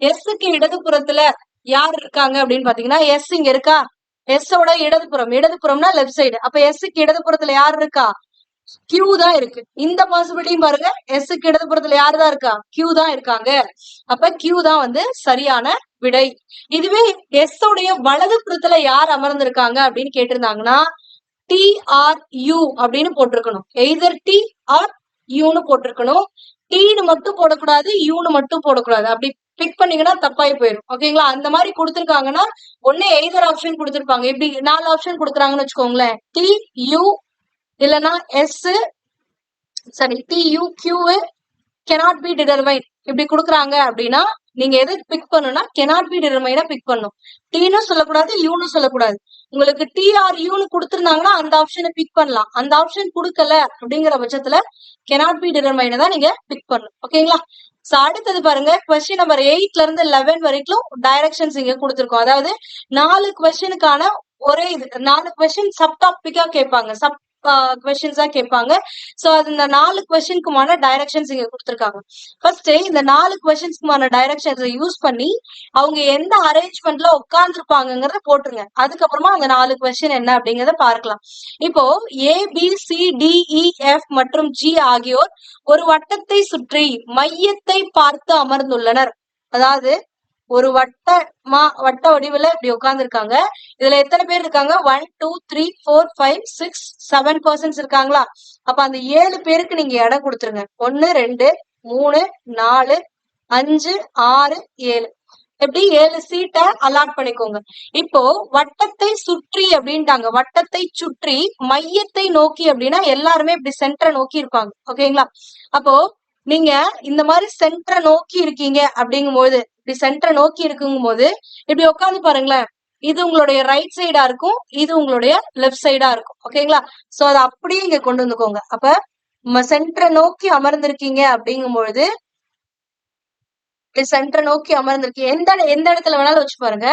எஸ்க்கு இடது புறத்துல யார் இருக்காங்க அப்படின்னு பாத்தீங்கன்னா எஸ் இங்க இருக்கா? எஸ் ஓட இடதுபுறம். இடதுபுறம்னா லெஃப்ட் சைடு. அப்ப எஸ்க்கு இடதுபுறத்துல யார் இருக்கா? கியூ தான் இருக்கு. இந்த பாசிபிலிட்டியும் பாருங்க, எஸ்க்கு இடதுபுறத்துல யாரு தான் இருக்கா? கியூ தான் இருக்காங்க. அப்ப கியூ தான் வந்து சரியான விடை. இதுவே எஸ் உடைய வலது புறத்துல யார் அமர்ந்திருக்காங்க அப்படின்னு கேட்டிருந்தாங்கன்னா டி ஆர் யூ அப்படின்னு போட்டிருக்கணும். எய்தர் டி ஆர் யூன்னு போட்டிருக்கணும். டீன்னு மட்டும் போடக்கூடாது, யூன்னு மட்டும் போடக்கூடாது. அப்படி பிக் பண்ணீங்கன்னா தப்பாயி போயிடும். ஓகேங்களா? அந்த மாதிரி கொடுத்திருக்காங்கன்னா ஒண்ணு எய்தர் ஆப்ஷன் கொடுத்திருப்பாங்க. இப்படி 4 ஆப்ஷன் கொடுக்குறாங்கன்னு வச்சுக்கோங்களேன். டி யூ இல்லைன்னா எஸ் சரி T U Q cannot be determined இப்படி கொடுக்குறாங்க அப்படின்னா நீங்க எதை பிக் பண்ணணும்னா cannot be determined பிக் பண்ணும். டீன்னு சொல்லக்கூடாது, யூன்னு சொல்லக்கூடாது. உங்களுக்கு டி ஆர் யூன்னு கொடுத்துருந்தாங்கன்னா அந்த ஆப்ஷனை பிக் பண்ணலாம். அந்த ஆப்ஷன் கொடுக்கல அப்படிங்கிற பட்சத்துல cannot be determined தான் நீங்க பிக் பண்ணணும். ஓகேங்களா? சோ அடுத்தது பாருங்க, கொஸ்டின் நம்பர் 8ல இருந்து 11 வரைக்கும் டைரக்ஷன்ஸ் இங்க கொடுத்துருக்கோம். அதாவது 4 கொஸ்டினுக்கான ஒரே இது 4 கொஸ்டின் சப் டாபிக்கா கேட்பாங்க. சப் கொஸ்டின்ஸா கேட்பாங்க. சோ அது இந்த 4 கொஸ்டினுக்குமான டைரக்ஷன்ஸ் இங்க கொடுத்துருக்காங்க. ஃபர்ஸ்ட் இந்த 4 கொஸ்டின்ஸ்க்குமான டைரக்ஷன்ஸை யூஸ் பண்ணி அவங்க எந்த அரேஞ்ச்மெண்ட்ல உட்கார்ந்துருப்பாங்கிறத போட்டுருங்க. அதுக்கப்புறமா அந்த 4 கொஸ்டின் என்ன அப்படிங்கறத பார்க்கலாம். இப்போ A B C D E F மற்றும் ஜி ஆகியோர் ஒரு வட்டத்தை சுற்றி மையத்தை பார்த்து அமர்ந்துள்ளனர். அதாவது ஒரு வட்ட வடிவுல இப்படி உட்கார்ந்துருக்காங்க. இதுல எத்தனை பேர் இருக்காங்க? 1 2 3 4 5 6 7 பர்சன்ஸ் இருக்காங்களா? அப்ப அந்த 7 பேருக்கு நீங்க இடம் கொடுத்துருங்க. 1 2 3 4 5 6 7 எப்படி 7 சீட்டை அலாட் பண்ணிக்கோங்க. இப்போ வட்டத்தை சுற்றி அப்படின்ட்டாங்க. வட்டத்தை சுற்றி மையத்தை நோக்கி அப்படின்னா எல்லாருமே இப்படி சென்டரை நோக்கி இருப்பாங்க. ஓகேங்களா? அப்போ நீங்க இந்த மாதிரி சென்டரை நோக்கி இருக்கீங்க அப்படிங்கும்போது இப்படி சென்டரை நோக்கி இருக்குங்கும் போது இப்படி உட்காந்து பாருங்களேன். இது உங்களுடைய ரைட் சைடா இருக்கும், இது உங்களுடைய லெஃப்ட் சைடா இருக்கும். ஓகேங்களா? சோ அதை அப்படியே இங்க கொண்டு வந்துக்கோங்க. அப்ப சென்டரை நோக்கி அமர்ந்திருக்கீங்க அப்படிங்கும் பொழுது சென்டரை நோக்கி அமர்ந்திருக்கீங்க. எந்த இடத்துல வேணாலும் வச்சு பாருங்க.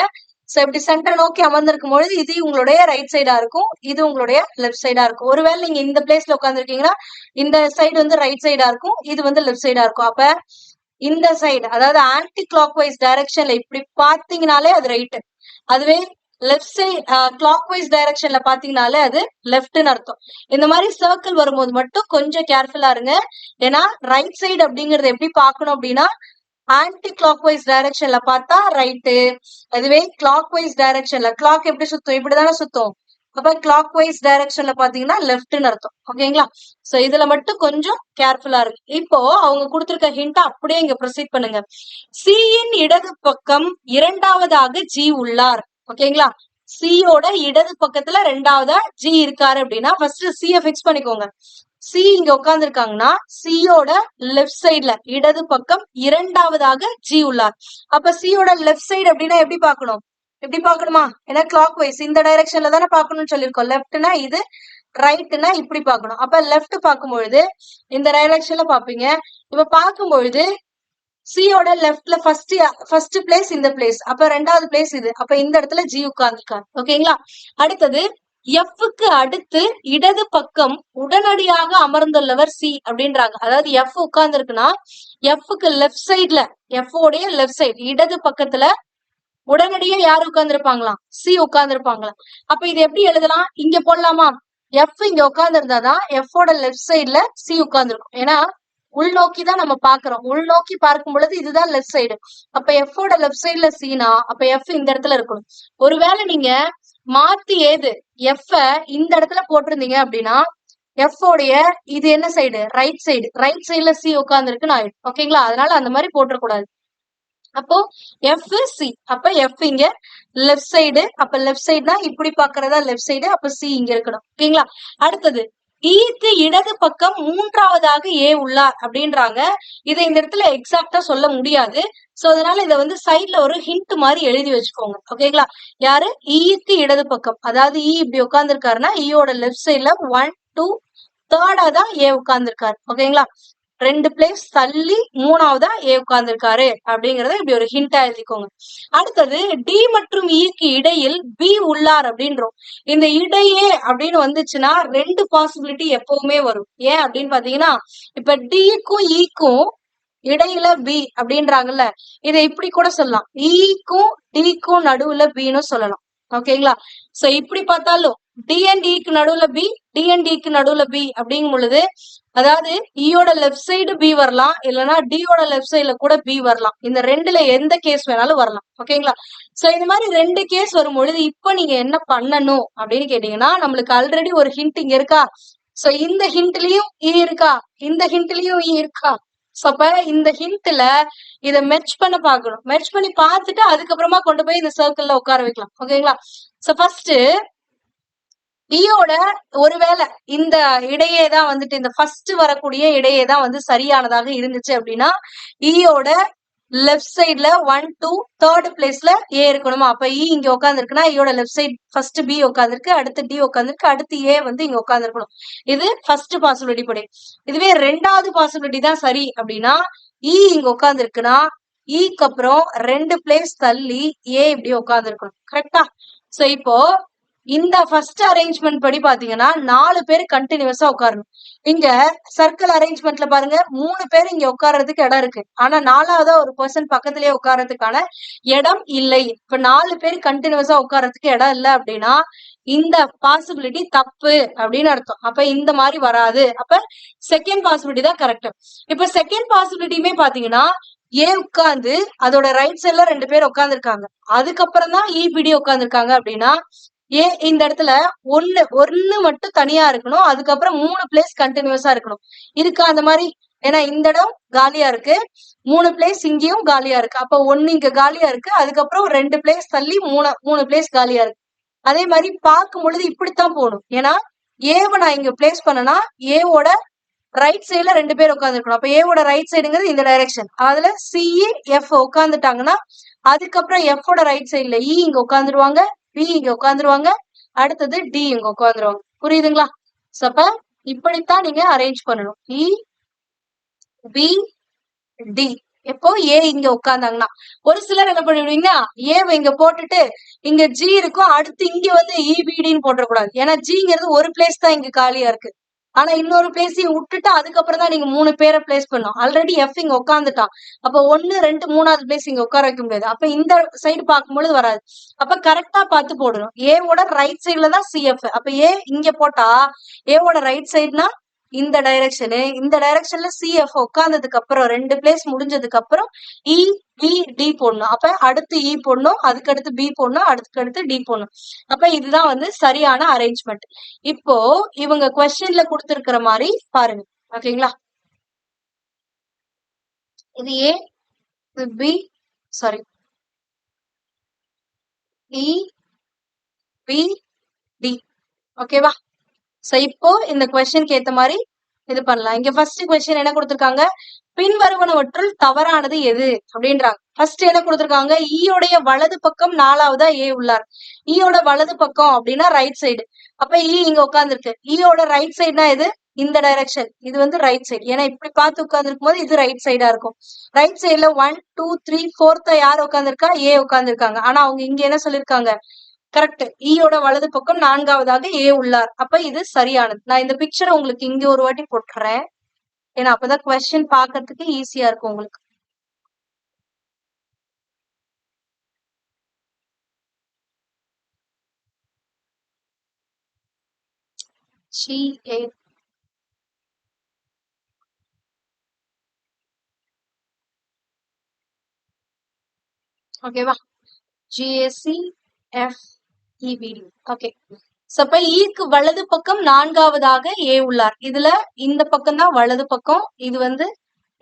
சோ இப்படி சென்டரை நோக்கி அமர்ந்திருக்கும் பொழுது இது உங்களுடைய ரைட் சைடா இருக்கும், இது உங்களுடைய லெஃப்ட் சைடா இருக்கும். ஒருவேளை நீங்க இந்த பிளேஸ்ல உட்காந்துருக்கீங்கன்னா இந்த சைடு வந்து ரைட் சைடா இருக்கும், இது வந்து லெஃப்ட் சைடா இருக்கும். அப்ப இந்த சைடு அதாவது ஆன்டி கிளாக் வைஸ் டைரக்ஷன்ல இப்படி பாத்தீங்கன்னாலே அது ரைட். அதுவே லெஃப்ட் சைடு கிளாக் வைஸ் டைரக்ஷன்ல பாத்தீங்கன்னாலே அது லெஃப்ட்னு அர்த்தம். இந்த மாதிரி சர்க்கிள் வரும்போது மட்டும் கொஞ்சம் கேர்ஃபுல்லா இருங்க. ஏன்னா ரைட் சைடு அப்படிங்கறது எப்படி பார்க்கணும் அப்படின்னா ஆன்டி கிளாக் வைஸ் டைரக்ஷன்ல பார்த்தா ரைட்டு. அதுவே கிளாக் வைஸ் டைரக்ஷன்ல கிளாக் எப்படி சுத்தும்? இப்படிதானே சுத்தும். அப்ப கிளாக் வைஸ் டைரக்ஷன்ல பாத்தீங்கன்னா லெஃப்ட்னு அர்த்தம். ஓகேங்களா? சோ இதுல மட்டும் கொஞ்சம் கேர்ஃபுல்லா இருக்கு. இப்போ அவங்க கொடுத்திருக்க ஹிண்ட் அப்படியே இங்க ப்ரொசீட் பண்ணுங்க. சியின் இடது பக்கம் இரண்டாவதாக ஜி உள்ளார். ஓகேங்களா? சியோட இடது பக்கத்துல ரெண்டாவதா ஜி இருக்காரு அப்படின்னா ஃபர்ஸ்ட் சியை பிக்ஸ் பண்ணிக்கோங்க. சி இங்க உட்கார்ந்து இருக்காங்கன்னா சியோட லெஃப்ட் சைட்ல இடது பக்கம் இரண்டாவதாக ஜி உள்ளார். அப்ப சியோட லெஃப்ட் சைடு அப்படின்னா எப்படி பார்க்கணும்? எப்படி பார்க்கணுமா? ஏன்னா கிளாக் வைஸ் இந்த டைரக்ஷன்ல தானே பார்க்கணும்னு சொல்லியிருக்கோம். லெஃப்ட்னா இது, ரைட்னா இப்படி பார்க்கணும். அப்ப லெஃப்ட் பார்க்கும்பொழுது இந்த டைரக்ஷன்ல பாப்பீங்க. இப்ப பார்க்கும்பொழுது சியோட லெஃப்ட்ல ஃபர்ஸ்ட் பிளேஸ் இந்த பிளேஸ், அப்ப ரெண்டாவது பிளேஸ் இது. அப்ப இந்த இடத்துல ஜி உட்கார்ந்துருக்காரு. ஓகேங்களா? அடுத்தது எஃப்க்கு அடுத்து இடது பக்கம் உடனடியாக அமர்ந்துள்ளவர் சி அப்படின்றாங்க. அதாவது எஃப் உட்கார்ந்து இருக்குன்னா எஃப்க்கு லெஃப்ட் சைட்ல எஃப் உடைய லெஃப்ட் சைட் இடது பக்கத்துல உடனடியா யாரு உட்கார்ந்து இருப்பாங்களாம்? சி உட்கார்ந்து இருப்பாங்களாம். அப்ப இது எப்படி எழுதலாம்? இங்க போடலாமா? எஃப் இங்க உட்கார்ந்து இருந்தாதான் எஃப் ஓட லெஃப்ட் சைட்ல சி உட்கார்ந்து இருக்கும். ஏன்னா உள்நோக்கி தான் நம்ம பாக்குறோம். உள்நோக்கி பார்க்கும் பொழுது இதுதான் லெஃப்ட் சைடு. அப்ப எஃப் ஓட லெஃப்ட் சைட்ல சீனா அப்ப எஃப் இந்த இடத்துல இருக்கணும். ஒருவேளை நீங்க மாத்தி ஏது எஃப் இந்த இடத்துல போட்டிருந்தீங்க அப்படின்னா எஃப் உடைய இது என்ன சைடு? Right side. ரைட் சைடுல சி உட்கார்ந்துருக்குன்னு ஆயிடும். ஓகேங்களா? அதனால அந்த மாதிரி போட்டுறக்கூடாது. அப்போ எஃப் சி, அப்ப எஃப் இங்க லெஃப்ட் சைடு, அப்ப லெஃப்ட் சைடுனா இப்படி பாக்குறதா லெஃப்ட் சைடு, அப்ப சி இங்க இருக்கணும். ஓகேங்களா? அடுத்தது ஈக்கு இடது பக்கம் மூன்றாவதாக ஏ உள்ளார் அப்படின்றாங்க. இதை இந்த இடத்துல எக்ஸாக்டா சொல்ல முடியாது. சோ அதனால இதை வந்து சைட்ல ஒரு ஹிண்ட் மாதிரி எழுதி வச்சுக்கோங்க. ஓகேங்களா? யாரு? ஈக்கு இடது பக்கம், அதாவது ஈ இப்படி உட்கார்ந்துருக்காருன்னா ஈயோட லெஃப்ட் சைட்ல 1 2 தேர்டா தான் ஏ உட்கார்ந்துருக்காரு. ஓகேங்களா? 2 பிளேஸ் தள்ளி மூணாவதா ஏ உட்கார்ந்துருக்காரு அப்படிங்கறத இப்படி ஒரு ஹிண்டா எழுதிக்கோங்க. அடுத்தது டி மற்றும் ஈக்கு இடையில் பி உள்ளார் அப்படின்றோம். இந்த இடையே அப்படின்னு வந்துச்சுன்னா 2 பாசிபிலிட்டி எப்பவுமே வரும். ஏன் அப்படின்னு பாத்தீங்கன்னா, இப்ப டிக்கும் ஈக்கும் இடையில பி அப்படின்றாங்கல்ல, இதை இப்படி கூட சொல்லலாம். ஈக்கும் டிக்கும் நடுவுல பின்னு சொல்லலாம். ஓகேங்களா? சோ இப்படி பார்த்தாலும் டிஎன்டிக்கு நடுவுல பி, டிஎன்டிக்கு நடுவுல பி அப்படிங்கும் பொழுது, அதாவது ஈயோட லெஃப்ட் சைடு பி வரலாம், இல்லைன்னா டியோட லெஃப்ட் சைடுல கூட பி வரலாம். இந்த ரெண்டுல எந்த கேஸ் வேணாலும் வரலாம். ஓகேங்களா? சோ இந்த மாதிரி 2 கேஸ் வரும் பொழுது இப்ப நீங்க என்ன பண்ணணும் அப்படின்னு கேட்டீங்கன்னா, நம்மளுக்கு ஆல்ரெடி ஒரு ஹிண்ட் இங்க இருக்கா? சோ இந்த ஹிண்ட்லயும் இ இருக்கா? இந்த ஹிண்ட்லயும் இ இருக்கா? சோ அப்ப இந்த ஹிண்ட்ல இத மெர்ஜ் பண்ண பாக்கணும். மெர்ஜ் பண்ணி பார்த்துட்டு அதுக்கப்புறமா கொண்டு போய் இந்த சர்க்கிள்ல உட்கார வைக்கலாம். ஓகேங்களா? சோ ஃபர்ஸ்ட் ஈயோட ஒருவேளை இந்த இடையே தான் வந்துட்டு இந்த ஃபர்ஸ்ட் வரக்கூடிய இடையே தான் வந்து சரியானதாக இருந்துச்சு அப்படின்னா, ஈயோட லெஃப்ட் சைட்ல 1 2 தேர்ட் பிளேஸ்ல ஏ இருக்கணுமா? அப்ப இ இங்க உட்கார்ந்துருக்குன்னா ஈயோட லெஃப்ட் சைட் ஃபர்ஸ்ட் பி உட்கார்ந்துருக்கு, அடுத்து டி உட்கார்ந்துருக்கு, அடுத்து ஏ வந்து இங்க உட்கார்ந்துருக்கணும். இது ஃபர்ஸ்ட் பாசிபிலிட்டி படி. இதுவே ரெண்டாவது பாசிபிலிட்டி தான் சரி அப்படின்னா, இ இங்க உட்கார்ந்துருக்குன்னா ஈக்கு அப்புறம் 2 பிளேஸ் தள்ளி ஏ இப்படி உட்கார்ந்துருக்கணும். கரெக்டா? சோ இப்போ இந்த ஃபர்ஸ்ட் அரேஞ்ச்மெண்ட் படி பாத்தீங்கன்னா 4 பேர் கண்டினியூஸா உட்காரணும். இங்க சர்க்கிள் அரேஞ்ச்மெண்ட்ல பாருங்க 3 பேர் இங்க உட்கார்றதுக்கு இடம் இருக்கு. ஆனா 4வதா ஒரு பர்சன் பக்கத்திலேயே உட்கார்றதுக்கான இடம் இல்லை. இப்ப 4 பேர் கண்டினியூஸா உட்கார்றதுக்கு இடம் இல்லை அப்படின்னா இந்த பாசிபிலிட்டி தப்பு அப்படின்னு அர்த்தம். அப்ப இந்த மாதிரி வராது. அப்ப செகண்ட் பாசிபிலிட்டி தான் கரெக்ட். இப்ப செகண்ட் பாசிபிலிட்டியுமே பாத்தீங்கன்னா ஏ உட்கார்ந்து அதோட ரைட் சைட்ல 2 பேர் உட்கார்ந்துருக்காங்க. அதுக்கப்புறம் தான் இபிடி உட்கார்ந்துருக்காங்க அப்படின்னா ஏன் இந்த இடத்துல ஒண்ணு மட்டும் தனியா இருக்கணும். அதுக்கப்புறம் 3 பிளேஸ் கண்டினியூஸா இருக்கணும். இருக்கா அந்த மாதிரி? ஏன்னா இந்த இடம் காலியா இருக்கு, 3 பிளேஸ் இங்கேயும் காலியா இருக்கு. அப்ப 1 இங்க காலியா இருக்கு, அதுக்கப்புறம் 2 பிளேஸ் தள்ளி 3 பிளேஸ் காலியா இருக்கு. அதே மாதிரி பார்க்கும் பொழுது இப்படித்தான் போகணும். ஏன்னா ஏவை நான் இங்க பிளேஸ் பண்ணனா ஏவோட ரைட் சைடுல 2 பேர் உட்காந்துருக்கணும். அப்ப ஏவோட ரைட் சைடுங்கிறது இந்த டைரக்ஷன். அதுல சிஇ எஃப் உட்காந்துட்டாங்கன்னா அதுக்கப்புறம் எஃபோட ரைட் சைடுல இ இங்க உட்காந்துருவாங்க, பி இங்க உட்காந்துருவாங்க, அடுத்தது டி இங்க உட்காந்துருவாங்க. புரியுதுங்களா? அப்ப இப்படித்தான் நீங்க அரேஞ்ச் பண்ணணும். இ பி டி. எப்போ ஏ இங்க உட்கார்ந்தாங்கன்னா ஒரு சிலர் என்ன பண்ணுவீங்கன்னா ஏவை இங்க போட்டுட்டு இங்க ஜி இருக்கும், அடுத்து இங்க வந்து இபிடின்னு போட்டக்கூடாது. ஏன்னா ஜிங்கிறது ஒரு பிளேஸ் தான் இங்க காலியா இருக்கு. ஆனா இன்னொரு பிளேஸையும் விட்டுட்டு அதுக்கப்புறம் தான் நீங்க 3 பேரை பிளேஸ் பண்ணணும். ஆல்ரெடி எஃப் இங்க உட்காந்துட்டான். அப்ப 1 2 3வது பிளேஸ் இங்க உட்கார வைக்க முடியாது. அப்ப இந்த சைடு பார்க்கும்பொழுது வராது. அப்ப கரெக்டா பார்த்து போடணும். ஏவோட ரைட் சைடுல தான் சிஎஃப். அப்ப ஏ இங்க போட்டா ஏவோட ரைட் சைடுனா இந்த டைரக்ஷனு, இந்த டைரக்ஷன்ல சிஎஃப் உட்கார்ந்ததுக்கு அப்புறம் 2 பிளேஸ் முடிஞ்சதுக்கு அப்புறம் இ பி டி போடணும். அப்ப அடுத்து இ போடணும், அதுக்கு அடுத்து பி போடணும், அதுக்கு அடுத்து டி போடணும். அப்ப இதுதான் வந்து சரியான அரேஞ்ச்மெண்ட். இப்போ இவங்க கொஸ்டின்ல கொடுத்திருக்கிற மாதிரி பாருங்க. ஓகேங்களா? இது ஏ, இது பி, சாரி இ பி டி. ஓகேவா? சோ இப்போ இந்த கொஸ்டினுக்கு ஏத்த மாதிரி இது பண்ணலாம். இங்க ஃபர்ஸ்ட் கொஸ்டின் என்ன கொடுத்திருக்காங்க? பின்வருவனவற்றுள் தவறானது எது அப்படின்றாங்க. ஃபர்ஸ்ட் என்ன கொடுத்திருக்காங்க? ஈயோடைய வலது பக்கம் 4வதா ஏ உள்ளார். ஈயோட வலது பக்கம் அப்படின்னா ரைட் சைடு. அப்ப இ இங்க உட்கார்ந்துருக்கு. ஈயோட ரைட் சைடுனா இது இந்த டைரக்ஷன். இது வந்து ரைட் சைடு. ஏன்னா இப்படி பார்த்து உட்கார்ந்துருக்கும் போது இது ரைட் சைடா இருக்கும். ரைட் சைடுல 1 2 3 4 யார் உட்கார்ந்துருக்கா? ஏ உட்கார்ந்துருக்காங்க. ஆனா அவங்க இங்க என்ன சொல்லிருக்காங்க? கரெக்ட். ஈயோட வலது பக்கம் 4வதாக ஏ உள்ளார். அப்ப இது சரியானது. நான் இந்த பிக்சரை உங்களுக்கு இங்க ஒரு வாட்டி போட்டுறேன். ஏன்னா அப்பதான் கொஸ்டின் பாக்கிறதுக்கு ஈஸியா இருக்கும் உங்களுக்கு. ஓகேவா? GAC FEBD. ஓகே. அப்ப ஈக்கு வலது பக்கம் 4வதாக ஏ உள்ளார். இதுல இந்த பக்கம் தான் வலது பக்கம், இது வந்து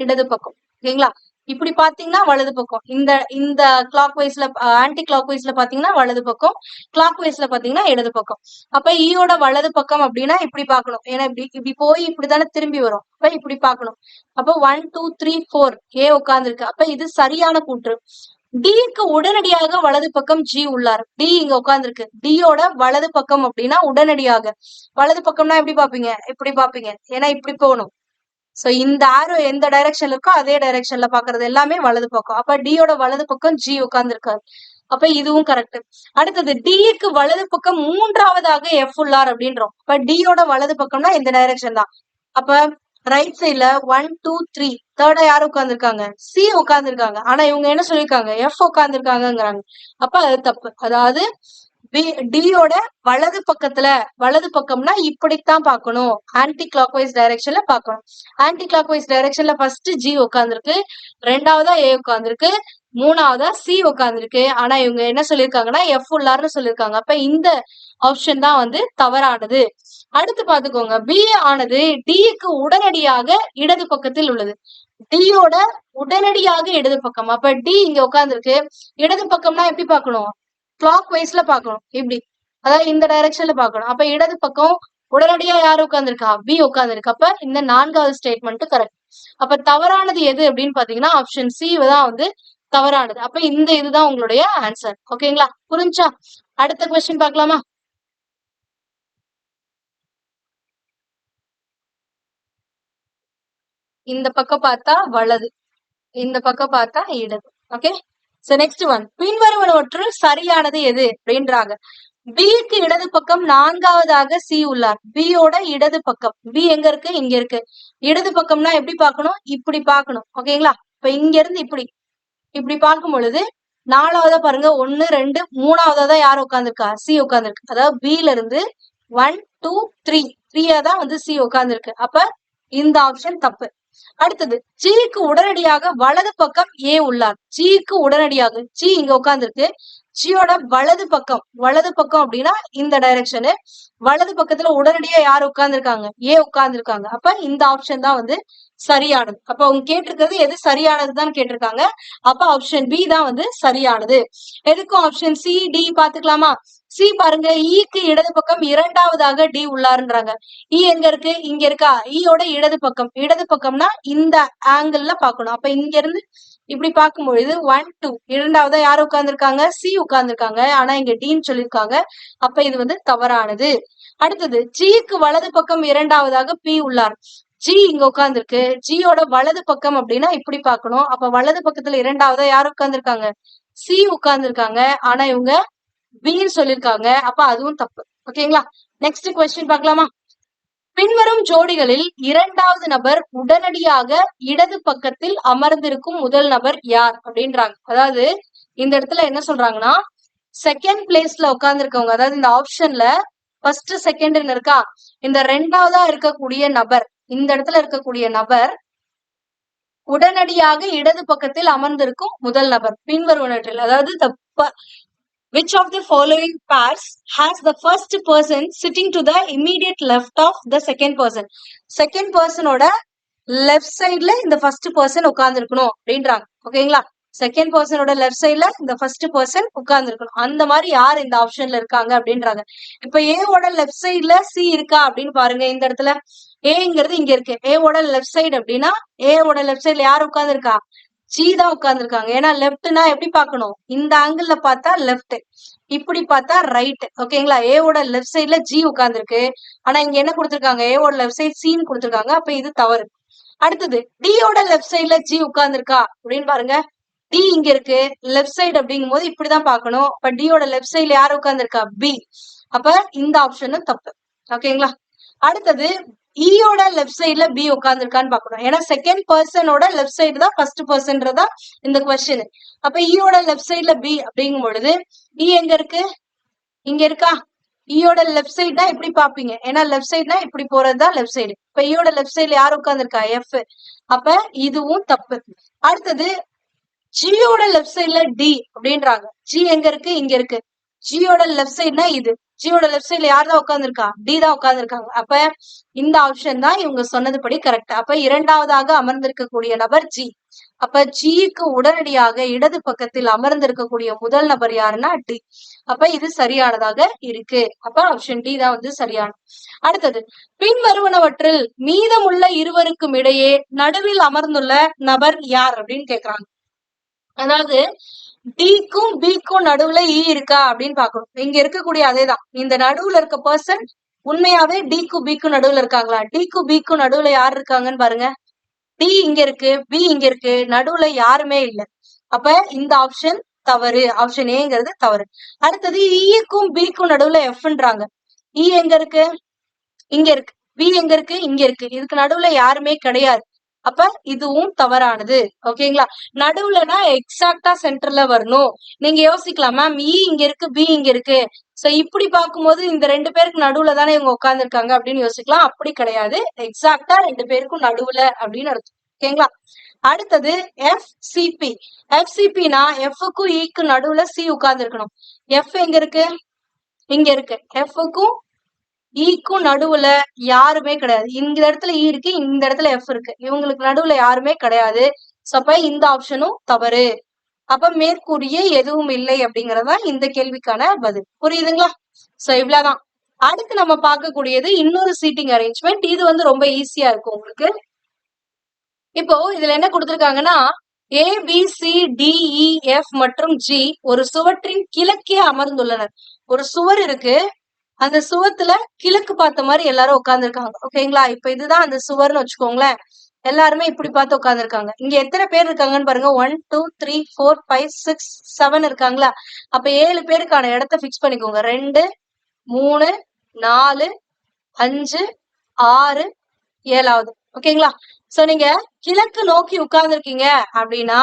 இடது பக்கம். ஓகேங்களா? இப்படி பாத்தீங்கன்னா வலது பக்கம். இந்த இந்த கிளாக் வைஸ்ல ஆன்டி கிளாக் வைஸ்ல பாத்தீங்கன்னா வலது பக்கம், கிளாக் வைஸ்ல பாத்தீங்கன்னா இடது பக்கம். அப்ப ஈயோட வலது பக்கம் அப்படின்னா இப்படி பாக்கணும். ஏன்னா இப்படி இப்படி போய் இப்படித்தானே திரும்பி வரும். அப்ப இப்படி பாக்கணும். அப்ப 1 2 3 4 ஏ உட்கார்ந்துருக்கு. அப்ப இது சரியான கூற்று. டிக்கு உடனடியாக வலது பக்கம் ஜி உள்ளார். டி இங்க உட்கார்ந்துருக்கு. டியோட வலது பக்கம் அப்படின்னா உடனடியாக வலது பக்கம்னா எப்படி பாப்பீங்க? இப்படி பாப்பீங்க. ஏன்னா இப்படி போகணும். சோ இந்த ஆரோ எந்த டைரக்ஷன்ல இருக்கோ அதே டைரக்ஷன்ல பாக்குறது எல்லாமே வலது பக்கம். அப்ப டியோட வலது பக்கம் ஜி உட்கார்ந்துருக்காரு. அப்ப இதுவும் கரெக்ட். அடுத்தது டிக்கு வலது பக்கம் 3வதாக எஃப் உள்ளார் அப்படின்றோம். அப்ப டியோட வலது பக்கம்னா இந்த டைரக்ஷன் தான். அப்ப ரைட் சைட்ல 1 2 3 தேர்டா யாரு உட்கார்ந்துருக்காங்க? சி உட்கார்ந்துருக்காங்க. ஆனா இவங்க என்ன சொல்லியிருக்காங்க? எஃப் உட்கார்ந்துருக்காங்கிறாங்க. அப்ப அது தப்பு. அதாவது டியோட வலது பக்கத்துல, வலது பக்கம்னா இப்படித்தான் பார்க்கணும். ஆன்டி கிளாக் வைஸ் டைரக்ஷன்ல பார்க்கணும். ஆன்டி கிளாக் வைஸ் டைரக்ஷன்ல ஃபர்ஸ்ட் ஜி உட்கார்ந்துருக்கு, 2வதா ஏ உட்கார்ந்துருக்கு, 3வதா சி உட்கார்ந்துருக்கு. ஆனா இவங்க என்ன சொல்லியிருக்காங்கன்னா எஃப் உள்ளார்னு சொல்லியிருக்காங்க. அப்ப இந்த ஆப்ஷன் தான் வந்து தவறானது. அடுத்து பாத்துக்கோங்க, பி ஆனது டிக்கு உடனடியாக இடது பக்கத்தில் உள்ளது. டியோட உடனடியாக இடது பக்கம். அப்ப டி இங்க உட்கார்ந்துருக்கு. இடது பக்கம்னா எப்படி பார்க்கணும்? கிளாக் வைஸ்ல பார்க்கணும். இப்படி, அதாவது இந்த டைரக்ஷன்ல பார்க்கணும். அப்ப இடது பக்கம் உடனடியா யாரு உட்கார்ந்துருக்கா? பி உட்கார்ந்துருக்கு. அப்ப இந்த 4வது ஸ்டேட்மெண்ட் கரெக்ட். அப்ப தவறானது எது அப்படின்னு பாத்தீங்கன்னா ஆப்ஷன் சி தான் வந்து தவறானது. அப்ப இந்த இதுதான் உங்களுடைய ஆன்சர். ஓகேங்களா? புரிஞ்சா? அடுத்த கொஸ்டின் பார்க்கலாமா? இந்த பக்கம் பார்த்தா வலது, இந்த பக்கம் பார்த்தா இடது. ஓகே, சோ நெக்ஸ்ட் ஒன், பின்வருவனவற்றுள் சரியானது எது அப்படின்றாங்க. பிக்கு இடது பக்கம் 4வதாக சி உள்ளார். பியோட இடது பக்கம், பி எங்க இருக்கு? இங்க இருக்கு. இடது பக்கம்னா எப்படி பார்க்கணும்? இப்படி பார்க்கணும். ஓகேங்களா? இப்ப இங்க இருந்து இப்படி இப்படி பார்க்கும் பொழுது 4வதா பாருங்க, 1 2 3வதா தான் யார் உட்கார்ந்துருக்கா? சி உட்கார்ந்துருக்கு. அதாவது பில இருந்து 1 2 3 3 தான் வந்து சி உட்கார்ந்துருக்கு. அப்ப இந்த ஆப்ஷன் தப்பு. அடுத்தது, ஜிக்கு உடனடியாக வலது பக்கம் ஏ உள்ளார். ஜிக்கு உடனடியாக, ஜி இங்க உட்கார்ந்துருக்கு. ஜியோட வலது பக்கம், வலது பக்கம் அப்படின்னா இந்த டைரக்ஷனு. வலது பக்கத்துல உடனடியா யார் உட்கார்ந்துருக்காங்க? ஏ உட்கார்ந்துருக்காங்க. அப்ப இந்த ஆப்ஷன் தான் வந்து சரியானது. அப்ப அவங்க கேட்டிருக்கிறது எது சரியானதுதான் கேட்டிருக்காங்க. அப்ப ஆப்ஷன் பி தான் வந்து சரியானது. எதுக்கும் ஆப்ஷன் சி டி பாத்துக்கலாமா? சி பாருங்க, ஈக்கு இடது பக்கம் 2வதாக டி உள்ளாருன்றாங்க. இ எங்க இருக்கு? இங்க இருக்கா? ஈயோட இடது பக்கம், இடது பக்கம்னா இந்த ஆங்கிள் பாக்கணும். அப்ப இங்க இருந்து இப்படி பார்க்கும்பொழுது 1 2 2வதா யாரு உட்கார்ந்துருக்காங்க? சி உட்கார்ந்துருக்காங்க. ஆனா இங்க டின்னு சொல்லியிருக்காங்க. அப்ப இது வந்து தவறானது. அடுத்தது, ஜிக்கு வலது பக்கம் 2வதாக பி உள்ளார். ஜி இங்க உட்கார்ந்துருக்கு. ஜியோட வலது பக்கம் அப்படின்னா இப்படி பார்க்கணும். அப்ப வலது பக்கத்துல 2வதா யாரு உட்கார்ந்துருக்காங்க? சி உட்கார்ந்துருக்காங்க. ஆனா இவங்க பின்னு சொல்லியிருக்காங்க. அப்ப அதுவும் தப்பு. ஓகேங்களா? நெக்ஸ்ட் கொஸ்டின் பார்க்கலாமா? பின்வரும் ஜோடிகளில் 2வது நபர் உடனடியாக இடது பக்கத்தில் அமர்ந்திருக்கும் முதல் நபர் யார் அப்படின்றாங்க. அதாவது இந்த இடத்துல என்ன சொல்றாங்கன்னா, செகண்ட் பிளேஸ்ல உட்கார்ந்துருக்கவங்க, அதாவது இந்த ஆப்ஷன்ல ஃபர்ஸ்ட் செகண்ட் இருக்கா, இந்த 2வதா இருக்கக்கூடிய நபர், இந்த இடத்துல இருக்கக்கூடிய நபர் உடனடியாக இடது பக்கத்தில் அமர்ந்திருக்கும் முதல் நபர். பின்வருவனற்றில், அதாவது which of the following pairs has the first person sitting to the immediate left of the second person? Second பர்சனோட லெஃப்ட் சைட்ல இந்த ஃபர்ஸ்ட் பர்சன் உட்கார்ந்துருக்கணும் அப்படின்றாங்க. ஓகேங்களா? செகண்ட் பர்சனோட லெஃப்ட் சைட்ல இந்த ஃபர்ஸ்ட் பர்சன் உட்கார்ந்துருக்கணும். அந்த மாதிரி யார் இந்த ஆப்ஷன்ல இருக்காங்க அப்படின்றாங்க. இப்ப ஏவோட லெஃப்ட் சைட்ல சி இருக்கா அப்படின்னு பாருங்க. இந்த இடத்துல ஏங்கிறது இங்க இருக்கு. ஏவோட லெஃப்ட் சைடு அப்படின்னா ஏவோட லெஃப்ட் சைட்ல யார் உட்கார்ந்துருக்கா? ஜி தான் உட்கார்ந்துருக்காங்க. ஏன்னா லெப்ட்னா எப்படி பார்க்கணும்? இந்த ஆங்கிள் பார்த்தா லெஃப்ட், இப்படி பார்த்தா ரைட். ஓகேங்களா? ஏவோட லெஃப்ட் சைட்ல ஜி உட்கார்ந்துருக்கு. ஆனா இங்க என்ன கொடுத்திருக்காங்க? ஏவோட லெஃப்ட் சைட் சின்னு கொடுத்திருக்காங்க. அப்ப இது தவறு. அடுத்தது, டியோட லெஃப்ட் சைட்ல ஜி உட்கார்ந்துருக்கா அப்படின்னு பாருங்க. டி இங்க இருக்கு. லெஃப்ட் சைடு அப்படிங்கும் போது இப்படிதான் பார்க்கணும். அப்ப டியோட லெஃப்ட் சைட்ல யார் உட்கார்ந்துருக்கா? பி. அப்ப இந்த ஆப்ஷனும் தப்பு. ஓகேங்களா? அடுத்தது, ஈயோட லெஃப்ட் சைட்ல பி உட்கார்ந்துருக்கான்னு பாக்கணும். ஏன்னா செகண்ட் பர்சனோட லெஃப்ட் சைடு தான் ஃபர்ஸ்ட் பர்சன்றதா இந்த கொஸ்டின். அப்ப ஈயோட லெஃப்ட் சைட்ல பி அப்படிங்கும் பொழுது இ எங்க இருக்கு? இங்க இருக்கா? ஈயோட லெஃப்ட் சைடு தான் எப்படி பாப்பீங்க? ஏன்னா லெஃப்ட் சைடுனா இப்படி போறதுதான் லெஃப்ட் சைடு. இப்ப ஈயோட லெஃப்ட் சைட்ல யார் உட்கார்ந்துருக்கா? எஃப். அப்ப இதுவும் தப்பு. அடுத்தது, ஜியோட லெஃப்ட் சைட்ல டி அப்படின்றாங்க. ஜி எங்க இருக்கு? இங்க இருக்கு. ஜியோட லெஃப்ட் சைடுனா இது. ஜியோட லெஃப்ட் சைட்ல யார் தான் உட்கார்ந்துருக்கா? டி தான் உட்கார்ந்துருக்காங்க. அப்ப இந்த ஆப்ஷன் தான் இவங்க சொன்னதுபடி கரெக்ட். அப்ப இரண்டாவதாக அமர்ந்திருக்கக்கூடிய நபர் ஜி. அப்ப ஜிக்கு உடனடியாக இடது பக்கத்தில் அமர்ந்திருக்கக்கூடிய முதல் நபர் யாருன்னா டி. அப்ப இது சரியானதாக இருக்கு. அப்ப ஆப்ஷன் டி தான் வந்து சரியான. அடுத்தது, பின்வருவனவற்றில் மீதமுள்ள இருவருக்கும் இடையே நடுவில் அமர்ந்துள்ள நபர் யார் அப்படின்னு கேக்குறாங்க. அதாவது டிக்கும் பிக்கும் நடுவுல இ இருக்கா அப்படின்னு பாக்கணும். இங்க இருக்கக்கூடிய அதேதான். இந்த நடுவுல இருக்க பர்சன் உண்மையாவே டிக்கும் பிக்கும் நடுவுல இருக்காங்களா? டிக்கும் பிக்கும் நடுவுல யார் இருக்காங்கன்னு பாருங்க. டி இங்க இருக்கு, பி இங்க இருக்கு, நடுவுல யாருமே இல்ல. அப்ப இந்த ஆப்ஷன் தவறு. ஆப்ஷன் ஏங்கிறது தவறு. அடுத்தது இக்கும் பிக்கும் நடுவுல எஃப்ன்றாங்க. இ எங்க இருக்கு? இங்க இருக்கு. பி எங்க இருக்கு? இங்க இருக்கு. இதுக்கு நடுவுல யாருமே கிடையாது. அப்ப இதுவும் தவறானது. ஓகேங்களா? நடுவுலனா எக்ஸாக்டா சென்டர்ல வரணும். நீங்க யோசிக்கலாம், மேம் இ இங்க இருக்கு, பி இங்க இருக்கு. சோ இப்படி பார்க்கும்போது இந்த 2 பேருக்கு நடுவுல தானே இவங்க உட்கார்ந்து இருக்காங்க அப்படின்னு யோசிக்கலாம். அப்படி கிடையாது. எக்ஸாக்டா 2 பேருக்கும் நடுவுல அப்படின்னு அர்த்தம். ஓகேங்களா? அடுத்தது எஃப்சிபி. எஃப்சிபினா எஃப்க்கும் இக்கும் நடுவுல சி உட்கார்ந்து இருக்கணும். எஃப் எங்க இருக்கு? இங்க இருக்கு. எஃப்க்கும் ஈக்கும் நடுவுல யாருமே கிடையாது. இந்த இடத்துல இ இருக்கு, இந்த இடத்துல எஃப் இருக்கு. இவங்களுக்கு நடுவுல யாருமே கிடையாது. அப்ப இந்த ஆப்ஷனும் தவறு. அப்ப மேற்கூறிய எதுவும் இல்லை அப்படிங்கறதா இந்த கேள்விக்கான பதில். புரியுதுங்களா? சோ இவ்வளவுதான். அடுத்து நம்ம பார்க்கக்கூடியது இன்னொரு சீட்டிங் அரேஞ்ச்மெண்ட். இது வந்து ரொம்ப ஈஸியா இருக்கும் உங்களுக்கு. இப்போ இதுல என்ன கொடுத்திருக்காங்கன்னா, A B C D E F மற்றும் ஜி ஒரு சுவற்றின் கிழக்கே அமர்ந்துள்ளனர். ஒரு சுவர் இருக்கு. அந்த சுவத்துல கிழக்கு பார்த்த மாதிரி எல்லாரும் உட்கார்ந்துருக்காங்க. ஓகேங்களா? இப்ப இதுதான் அந்த சுவர்னு வச்சுக்கோங்களேன். எல்லாருமே இப்படி பார்த்து உட்கார்ந்துருக்காங்க. இங்க எத்தனை பேர் இருக்காங்கன்னு பாருங்க. 1 2 3 4 5 6 7 இருக்காங்களா? அப்ப 7 பேருக்கான இடத்த பிக்ஸ் பண்ணிக்கோங்க. 2 3 4 5 6 7வது. ஓகேங்களா? சோ நீங்க கிழக்கு நோக்கி உட்கார்ந்துருக்கீங்க அப்படின்னா